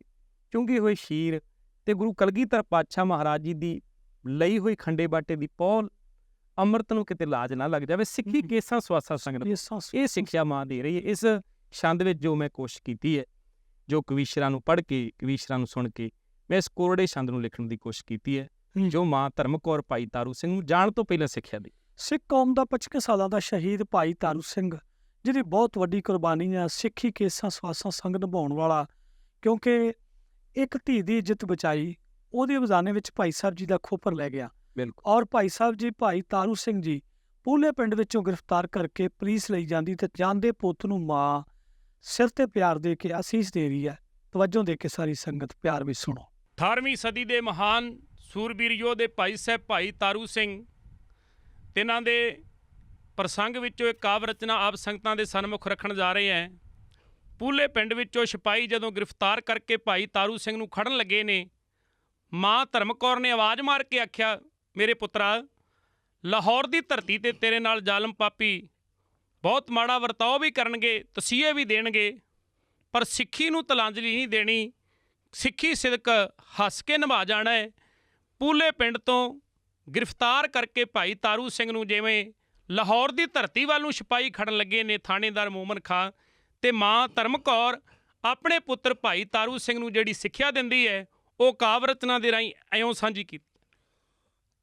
ਚੁੰਗੇ ਹੋਏ ਸ਼ੀਰ ਤੇ ਗੁਰੂ ਕਲਗੀਧਰ ਪਾਤਸ਼ਾਹ ਮਹਾਰਾਜ ਜੀ ਦੀ ਲਈ ਹੋਈ ਖੰਡੇ ਬਾਟੇ ਦੀ ਪੌਲ ਅੰਮ੍ਰਿਤ ਨੂੰ ਕਿਤੇ ਲਾਜ ਨਾ ਲੱਗ ਜਾਵੇ। ਸਿੱਖੀ ਕੇਸਾਂ ਸਵਾਸਾਂ ਸੰਗਤ ਇਹ ਸਿੱਖਿਆ ਮਾਂ ਦੇ ਰਹੀ ਹੈ। ਇਸ ਛੰਦ ਵਿੱਚ ਜੋ ਮੈਂ ਕੋਸ਼ਿਸ਼ ਕੀਤੀ ਹੈ, ਜੋ ਕਵੀਸ਼ਰਾਂ ਨੂੰ ਪੜ੍ਹ ਕੇ, ਕਵੀਸ਼ਰਾਂ ਨੂੰ ਸੁਣ ਕੇ, ਮੈਂ ਇਸ ਕੋਰੜੇ ਛੰਦ ਨੂੰ ਲਿਖਣ ਦੀ ਕੋਸ਼ਿਸ਼ ਕੀਤੀ ਹੈ, ਜੋ ਮਾਂ ਧਰਮ ਕੌਰ ਭਾਈ ਤਾਰੂ ਸਿੰਘ ਨੂੰ ਜਾਣ ਤੋਂ ਪਹਿਲਾਂ ਸਿੱਖਿਆ ਦੀ। ਸਿੱਖ ਕੌਮ ਦਾ 25 ਸਾਲਾਂ ਦਾ ਸ਼ਹੀਦ ਭਾਈ ਤਾਰੂ ਸਿੰਘ, ਜਿਹਦੀ ਬਹੁਤ ਵੱਡੀ ਕੁਰਬਾਨੀ ਹੈ, ਸਿੱਖੀ ਕੇਸਾਂ ਸਵਾਸਾਂ ਸੰਗ ਨਿਭਾਉਣ ਵਾਲਾ, ਕਿਉਂਕਿ ਇੱਕ ਧੀ ਦੀ ਇੱਜ਼ਤ ਬਚਾਈ, ਉਹਦੇ ਵਜ਼ਾਨੇ ਵਿੱਚ ਭਾਈ ਸਾਹਿਬ ਜੀ ਦਾ ਖੋਪਰ ਲੈ ਗਿਆ। ਬਿਲਕੁਲ। ਔਰ ਭਾਈ ਸਾਹਿਬ ਜੀ ਭਾਈ ਤਾਰੂ ਸਿੰਘ ਜੀ ਪੂਲੇ ਪਿੰਡ ਵਿੱਚੋਂ ਗ੍ਰਿਫਤਾਰ ਕਰਕੇ ਪੁਲਿਸ ਲਈ ਜਾਂਦੀ ਤੇ ਜਾਂਦੇ ਪੁੱਤ ਨੂੰ ਮਾਂ ਸਿਰ ਤੇ ਪਿਆਰ ਦੇ ਕੇ ਅਸੀਸ ਦੇ ਰਹੀ ਹੈ। ਤਵੱਜੋ ਦੇ ਕੇ ਸਾਰੀ ਸੰਗਤ ਪਿਆਰ ਵੀ ਸੁਣੋ। 18ਵੀਂ ਸਦੀ ਦੇ ਮਹਾਨ ਸੂਰਬੀਰ ਯੋਧੇ ਭਾਈ ਸਾਹਿਬ ਭਾਈ ਤਾਰੂ ਸਿੰਘ ਤਿੰਨਾਂ ਦੇ ਪ੍ਰਸੰਗ ਵਿੱਚੋਂ ਇੱਕ ਕਾਵਿ ਰਚਨਾ ਆਪ ਸੰਗਤਾਂ ਦੇ ਸਨਮੁਖ ਰੱਖਣ ਜਾ ਰਹੇ ਹਾਂ। ਪੂਲੇ ਪਿੰਡ ਵਿੱਚੋਂ ਸਿਪਾਹੀ ਜਦੋਂ ਗ੍ਰਿਫਤਾਰ ਕਰਕੇ ਭਾਈ ਤਾਰੂ ਸਿੰਘ ਨੂੰ ਖੜਨ ਲੱਗੇ ਨੇ, ਮਾਂ ਧਰਮ ਕੌਰ ਨੇ ਆਵਾਜ਼ ਮਾਰ ਕੇ ਆਖਿਆ, ਮੇਰੇ ਪੁੱਤਰਾ, ਲਾਹੌਰ ਦੀ ਧਰਤੀ ਤੇ ਤੇਰੇ ਨਾਲ ਜ਼ਾਲਮ ਪਾਪੀ ਬਹੁਤ ਮਾੜਾ ਵਰਤਾਓ ਵੀ ਕਰਨਗੇ, ਤਸੀਹੇ ਵੀ ਦੇਣਗੇ, ਪਰ ਸਿੱਖੀ ਨੂੰ ਤਲਾਂਜਲੀ ਨਹੀਂ ਦੇਣੀ। ਸਿੱਖੀ ਸਿਦਕ ਹੱਸ ਕੇ ਨਿਭਾ ਜਾਣਾ ਹੈ। ਪੂਲੇ ਪਿੰਡ ਤੋਂ ਗ੍ਰਿਫਤਾਰ ਕਰਕੇ ਭਾਈ ਤਾਰੂ ਸਿੰਘ ਨੂੰ ਜਿਵੇਂ ਲਾਹੌਰ ਦੀ ਧਰਤੀ ਵੱਲ ਨੂੰ ਸਿਪਾਹੀ ਖੜਨ ਲੱਗੇ ਨੇ ਥਾਣੇਦਾਰ ਮੋਮਨ ਖਾਂ, ਤੇ ਮਾਂ ਧਰਮ ਕੌਰ ਆਪਣੇ ਪੁੱਤਰ ਭਾਈ ਤਾਰੂ ਸਿੰਘ ਨੂੰ ਜਿਹੜੀ ਸਿੱਖਿਆ ਦਿੰਦੀ ਹੈ ਉਹ ਕਾਵਿ ਰਚਨਾ ਦੇ ਰਾਹੀਂ ਇਉਂ ਸਾਂਝੀ ਕੀਤੀ।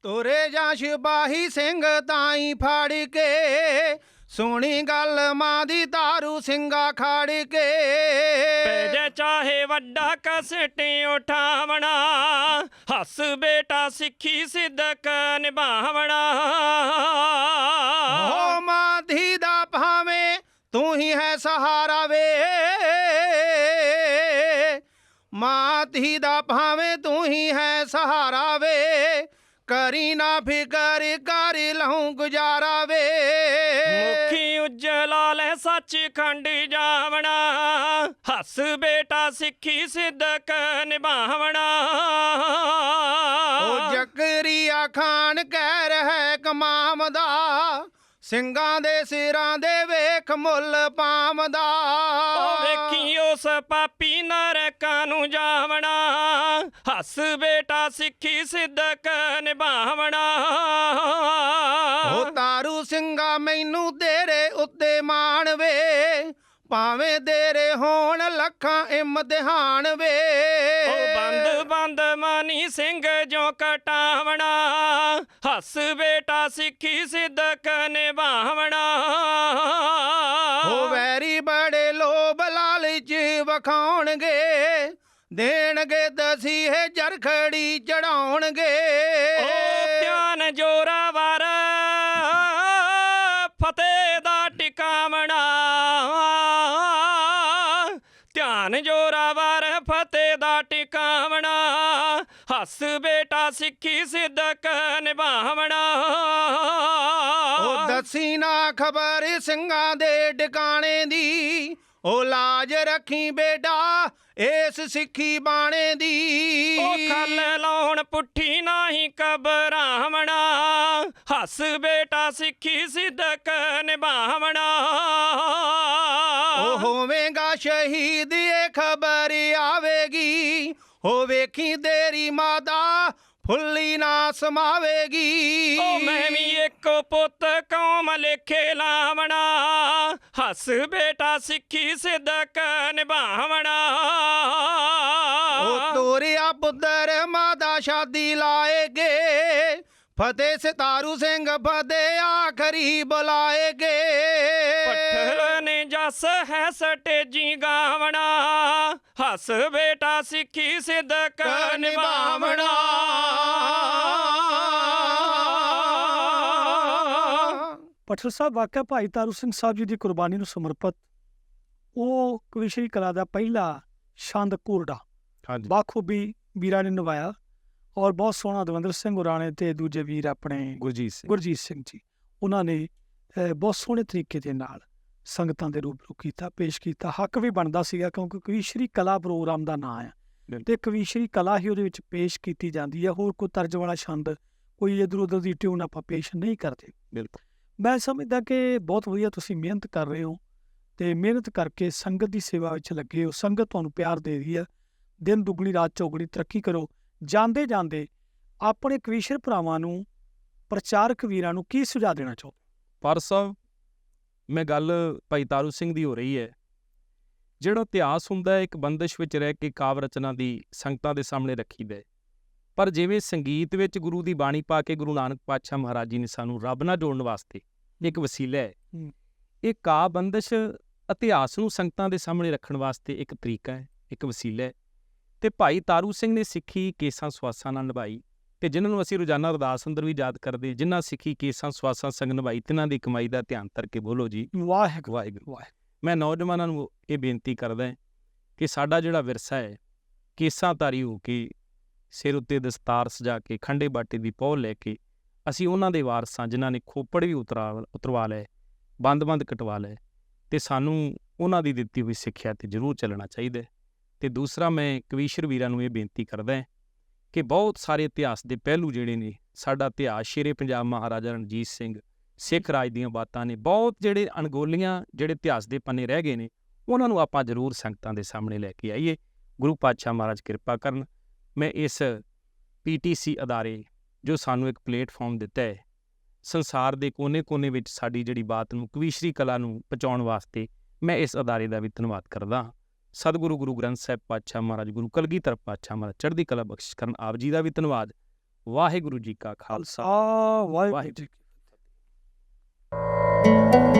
ਤੋਰੇ ਜਾਂ ਸਿਪਾਹੀ ਸਿੰਘ ਤਾਈ ਫੜ ਕੇ, ਸੁਣੀ ਗੱਲ ਮਾਂ ਦੀ ਤਾਰੂ ਸਿੰਘਾ ਖੜ ਕੇ। ਪੈਜੇ ਚਾਹੇ ਵੱਡਾ ਕਸਟ ਉਠਾਵਣਾ, ਹੱਸ ਬੇਟਾ ਸਿੱਖੀ ਸਿਦਕ ਨਿਭਾਵਣਾ। ਹੋ ਮਾਂ ਧੀ ਦਾ ਭਾਵੇਂ ਤੂੰ ਹੀ ਹੈ ਸਹਾਰਾ ਵੇ, ਮਾਂ ਧੀ ਦਾ ਭਾਵੇਂ ਤੂੰ ਹੀ ਹੈ ਸਹਾਰਾ ਵੇ, ਕਰੀ ਨਾ ਫਿਕਰ ਕਰ ਲਹੂੰ ਗੁਜ਼ਾਰਾ ਵੇ। ਮੁਖੀ ਉਜਲਾ ਲੈ ਸੱਚ ਖੰਡ ਜਾਵਣਾ, ਹੱਸ ਬੇਟਾ ਸਿੱਖੀ ਸਿਦਕ ਨਿਭਾਵਣਾ। ਉਹ ਜ਼ਕਰੀਆ ਖਾਨ ਕਹਿ ਰਿਹਾ ਕਮਾਮ ਦਾ, ਸਿੰਘਾਂ ਦੇ ਸਿਰਾਂ ਦੇ ਵੇਖ ਮੁੱਲ ਪਾਵਦਾ। ਉਹ ਵੇਖੀ ਉਸ ਪਾਪੀ ਨਰਕਾਂ ਨੂੰ ਜਾਵਣਾ, ਹੱਸ ਬੇਟਾ ਸਿੱਖੀ ਸਿਦਕ ਨਿਭਾਵਣਾ। ਉਹ ਤਾਰੂ ਸਿੰਘਾ ਮੈਨੂੰ ਤੇਰੇ ਉੱਤੇ ਮਾਣ ਵੇ, ਭਾਵੇਂ ਦੇਰੇ ਹੋਣ ਲੱਖਾਂ ਇਮਤਿਹਾਨ ਵੇ। ਉਹ ਬੰਦ ਬੰਦ ਮਾਨੀ ਸਿੰਘ ਜੋ ਕਟਾਵਣਾ, ਹੱਸ ਬੇਟਾ ਸਿੱਖੀ ਸਿੱਧਕ ਨਿਭਾਵਣਾ। ਉਹ ਵੈਰੀ ਬੜੇ ਲੋਭ ਲਾਲਚ ਵਿਖਾਉਣਗੇ, ਦੇਣਗੇ ਦਸੀਹੇ ਜਰਖੜੀ ਚੜਾਉਣਗੇ। ਉਹ ਧਿਆਨ ਜੋਰਾਵਰ ਫਤਿਹ ਦਾ ਟਿਕਾਵਣਾ, ਧਿਆਨ ਜੋਰਾਵਰ ਫਤਿਹ ਦਾ ਟਿਕਾਵਣਾ। ਹੱਸ ਬੇਟਾ ਸਿੱਖੀ ਸਿੱਧਕ ਨਿਭਾਵਣਾ। ਉਹ ਦੱਸੀ ਨਾ ਖਬਰ ਸਿੰਘਾਂ ਦੇ ਟਿਕਾਣੇ ਦੀ, ਉਹ ਲਾਜ ਰੱਖੀ ਬੇਟਾ ਇਸ ਸਿੱਖੀ ਬਾਣੇ ਦੀ। ਉਹ ਖੱਲ ਲਾਉਣ ਪੁੱਠੀ ਨਾਹੀਂ ਘਬਰਾਵਣਾ, ਹੱਸ ਬੇਟਾ ਸਿੱਖੀ ਸਿੱਧਕ ਨਿਭਾਵਣਾ। ਉਹ ਹੋਵੇਗਾ ਸ਼ਹੀਦ ਇਹ ਖਬਰ ਆਵੇਗੀ, ਹੋ ਵੇਖੀ ਤੇਰੀ ਮਾਤਾ ਫੁੱਲੀ ਨਾ ਸਮਾਵੇਗੀ। ਉਹ ਮੈਂ ਵੀ ਇੱਕੋ ਪੁੱਤ ਕੌਮ ਲੇਖੇ ਲਾਵਣਾ, ਹੱਸ ਬੇਟਾ ਸਿੱਖੀ ਸਿੱਧਕ ਨਿਭਾਵਣਾ। ਉਹ ਤੋਰਿਆ ਪੁੱਤਰ ਮਾਤਾ ਸ਼ਾਦੀ ਲਾਏਗੇ, ਫਤਿਹ ਸਿਤਾਰੂ ਸਿੰਘ ਫਤਿਹ ਆਖਰੀ ਬੁਲਾਏਗੇ। ਪੱਠਲ ਨੇ ਜਸ ਹੈ ਸਟੇਜੀ ਗਾਵਣਾ, ਹੱਸ ਬੇਟਾ ਸਿੱਖੀ ਸਿੱਧਕ ਨਿਭਾਵਣਾ। ਪੱਠਲ ਸਾਹਿਬ ਵਾਕਿਆ ਭਾਈ ਤਾਰੂ ਸਿੰਘ ਸਾਹਿਬ ਜੀ ਦੀ ਕੁਰਬਾਨੀ ਨੂੰ ਸਮਰਪਿਤ ਉਹ ਕਵੀਸ਼ਰੀ ਕਲਾ ਦਾ ਪਹਿਲਾ ਛੰਦ ਘੋਰਡਾ ਹਾਂਜੀ ਬਾਖੂਬੀ ਵੀਰਾਂ ਨੇ ਨਿਭਾਇਆ, ਔਰ ਬਹੁਤ ਸੋਹਣਾ ਦਵਿੰਦਰ ਸਿੰਘ ਉਰਾਣੇ ਤੇ ਦੂਜੇ ਵੀਰ ਆਪਣੇ ਗੁਰਜੀਤ ਸਿੰਘ ਜੀ, ਉਹਨਾਂ ਨੇ ਬਹੁਤ ਸੋਹਣੇ ਤਰੀਕੇ ਦੇ ਨਾਲ ਸੰਗਤਾਂ ਦੇ ਰੂਬਰੂ ਕੀਤਾ, ਪੇਸ਼ ਕੀਤਾ। ਹੱਕ ਵੀ ਬਣਦਾ ਸੀਗਾ ਕਿਉਂਕਿ ਕਵੀਸ਼ਰੀ ਕਲਾ ਪ੍ਰੋਗਰਾਮ ਦਾ ਨਾਂ ਆ ਤੇ ਕਵੀਸ਼ਰੀ ਕਲਾ ਹੀ ਉਹਦੇ ਵਿੱਚ ਪੇਸ਼ ਕੀਤੀ ਜਾਂਦੀ ਹੈ। ਹੋਰ ਕੋਈ ਤਰਜ ਵਾਲਾ ਛੰਦ, ਕੋਈ ਇੱਧਰ ਉੱਧਰ ਦੀ ਟਿਊਨ ਆਪਾਂ ਪੇਸ਼ ਨਹੀਂ ਕਰਦੇ। ਬਿਲਕੁਲ ਮੈਂ ਸਮਝਦਾ ਕਿ ਬਹੁਤ ਵਧੀਆ ਤੁਸੀਂ ਮਿਹਨਤ ਕਰ ਰਹੇ ਹੋ ਤੇ ਮਿਹਨਤ ਕਰਕੇ ਸੰਗਤ ਦੀ ਸੇਵਾ ਵਿੱਚ ਲੱਗੇ ਹੋ। ਸੰਗਤ ਤੁਹਾਨੂੰ ਪਿਆਰ ਦੇ ਰਹੀ ਹੈ, ਦਿਨ ਦੁਗਣੀ ਰਾਤ ਚੌਗਣੀ ਤਰੱਕੀ ਕਰੋ। ਜਾਂਦੇ ਜਾਂਦੇ ਆਪਣੇ ਕਵੀਸ਼ਰ ਭਰਾਵਾਂ ਨੂੰ, ਪ੍ਰਚਾਰਕ ਵੀਰਾਂ ਨੂੰ ਕੀ ਸੁਝਾਅ ਦੇਣਾ ਚਾਹੋ? ਪਰ ਸਾਹਿਬ, ਮੈਂ ਗੱਲ ਭਾਈ ਤਾਰੂ ਸਿੰਘ ਦੀ ਹੋ ਰਹੀ ਹੈ। ਜਿਹੜਾ ਇਤਿਹਾਸ ਹੁੰਦਾ ਹੈ ਇੱਕ ਬੰਦਿਸ਼ ਵਿੱਚ ਰਹਿ ਕੇ ਕਾਵਿ ਰਚਨਾ ਦੀ ਸੰਗਤਾਂ ਦੇ ਸਾਹਮਣੇ ਰੱਖੀਦਾ ਹੈ, ਪਰ ਜਿਵੇਂ ਸੰਗੀਤ ਵਿੱਚ ਗੁਰੂ ਦੀ ਬਾਣੀ ਪਾ ਕੇ ਗੁਰੂ ਨਾਨਕ ਪਾਤਸ਼ਾਹ ਮਹਾਰਾਜ ਜੀ ਨੇ ਸਾਨੂੰ ਰੱਬ ਨਾਲ ਜੋੜਨ ਵਾਸਤੇ ਇੱਕ ਵਸੀਲਾ ਹੈ, ਇਹ ਕਾਵਿ ਬੰਦਿਸ਼ ਇਤਿਹਾਸ ਨੂੰ ਸੰਗਤਾਂ ਦੇ ਸਾਹਮਣੇ ਰੱਖਣ ਵਾਸਤੇ ਇੱਕ ਤਰੀਕਾ ਹੈ, ਇੱਕ ਵਸੀਲਾ ਹੈ। ਤੇ ਭਾਈ ਤਾਰੂ ਸਿੰਘ ਨੇ ਸਿੱਖੀ ਕੇਸਾਂ ਸਵਾਸਾਂ ਨਾਲ ਨਿਭਾਈ, ਤੇ ਜਿਨ੍ਹਾਂ ਨੂੰ ਅਸੀਂ ਰੋਜ਼ਾਨਾ ਅਰਦਾਸ ਅੰਦਰ ਵੀ ਯਾਦ ਕਰਦੇ, ਜਿਨ੍ਹਾਂ ਸਿੱਖੀ ਕੇਸਾਂ ਸਵਾਸਾਂ ਸੰਗ ਨਿਭਾਈ, ਤਿਨਾਂ ਦੀ ਕਮਾਈ ਦਾ ਧਿਆਨ ਧਰ ਕੇ ਬੋਲੋ ਜੀ ਵਾਹਿਗੁਰੂ ਵਾਹਿਗੁਰੂ। ਮੈਂ ਨੌਜਵਾਨਾਂ ਨੂੰ ਇਹ ਬੇਨਤੀ ਕਰਦਾ ਕਿ ਸਾਡਾ ਜਿਹੜਾ ਵਿਰਸਾ ਹੈ, ਕੇਸਾਂਧਾਰੀ ਹੋ ਕੇ, ਸਿਰ ਉੱਤੇ ਦਸਤਾਰ ਸਜਾ ਕੇ, ਖੰਡੇ ਬਾਟੇ ਦੀ ਪਹੁ ਲੈ ਕੇ, ਅਸੀਂ ਉਹਨਾਂ ਦੇ ਵਾਰਸਾਂ ਜਿਨ੍ਹਾਂ ਨੇ ਖੋਪੜ ਵੀ ਉਤਰਵਾ ਲਏ, ਬੰਦ ਕਟਵਾ ਲਏ, ਤੇ ਸਾਨੂੰ ਉਹਨਾਂ ਦੀ ਦਿੱਤੀ ਹੋਈ ਸਿੱਖਿਆ 'ਤੇ ਜ਼ਰੂਰ ਚੱਲਣਾ ਚਾਹੀਦਾ। ਤੇ ਦੂਸਰਾ, ਮੈਂ ਕਵੀਸ਼ਰ ਵੀਰਾਂ ਨੂੰ ਇਹ ਬੇਨਤੀ ਕਰਦਾ ਕਿ ਬਹੁਤ ਸਾਰੇ ਇਤਿਹਾਸ ਦੇ ਪਹਿਲੂ ਜਿਹੜੇ ਨੇ, ਸਾਡਾ ਇਤਿਹਾਸ ਸ਼ੇਰੇ ਪੰਜਾਬ ਮਹਾਰਾਜਾ ਰਣਜੀਤ ਸਿੰਘ, ਸਿੱਖ ਰਾਜ ਦੀਆਂ ਬਾਤਾਂ ਨੇ, ਬਹੁਤ ਜਿਹੜੇ ਅਣਗੋਲੀਆਂ ਜਿਹੜੇ ਇਤਿਹਾਸ ਦੇ ਪੰਨੇ ਰਹਿ ਗਏ ਨੇ, ਉਹਨਾਂ ਨੂੰ ਆਪਾਂ ਜ਼ਰੂਰ ਸੰਗਤਾਂ ਦੇ ਸਾਹਮਣੇ ਲੈ ਕੇ ਆਈਏ। ਗੁਰੂ ਪਾਤਸ਼ਾਹ ਮਹਾਰਾਜ ਕਿਰਪਾ ਕਰਨ। ਮੈਂ ਇਸ PTC ਅਦਾਰੇ ਜੋ ਸਾਨੂੰ ਇੱਕ ਪਲੇਟਫਾਰਮ ਦਿੱਤਾ ਹੈ, ਸੰਸਾਰ ਦੇ ਕੋਨੇ-ਕੋਨੇ ਵਿੱਚ ਸਾਡੀ ਜਿਹੜੀ ਬਾਤ ਨੂੰ, ਕਵੀਸ਼ਰੀ ਕਲਾ ਨੂੰ ਪਹੁੰਚਾਉਣ ਵਾਸਤੇ, ਮੈਂ ਇਸ ਅਦਾਰੇ ਦਾ ਵੀ ਧੰਨਵਾਦ ਕਰਦਾ। ਸਤਿਗੁਰੂ ਗੁਰੂ ਗ੍ਰੰਥ ਸਾਹਿਬ ਪਾਤਸ਼ਾਹ ਮਹਾਰਾਜ, ਗੁਰੂ ਕਲਗੀਧਰ ਪਾਤਸ਼ਾਹ ਮਹਾਰਾਜ ਚੜ੍ਹਦੀ ਕਲਾ ਬਖਸ਼ਿਸ਼ ਕਰਨ। ਆਪ ਜੀ ਦਾ ਵੀ ਧੰਨਵਾਦ। ਵਾਹਿਗੁਰੂ ਜੀ ਕਾ ਖਾਲਸਾ, ਵਾਹਿਗੁਰੂ ਜੀ ਕੀ ਫਤਿਹ।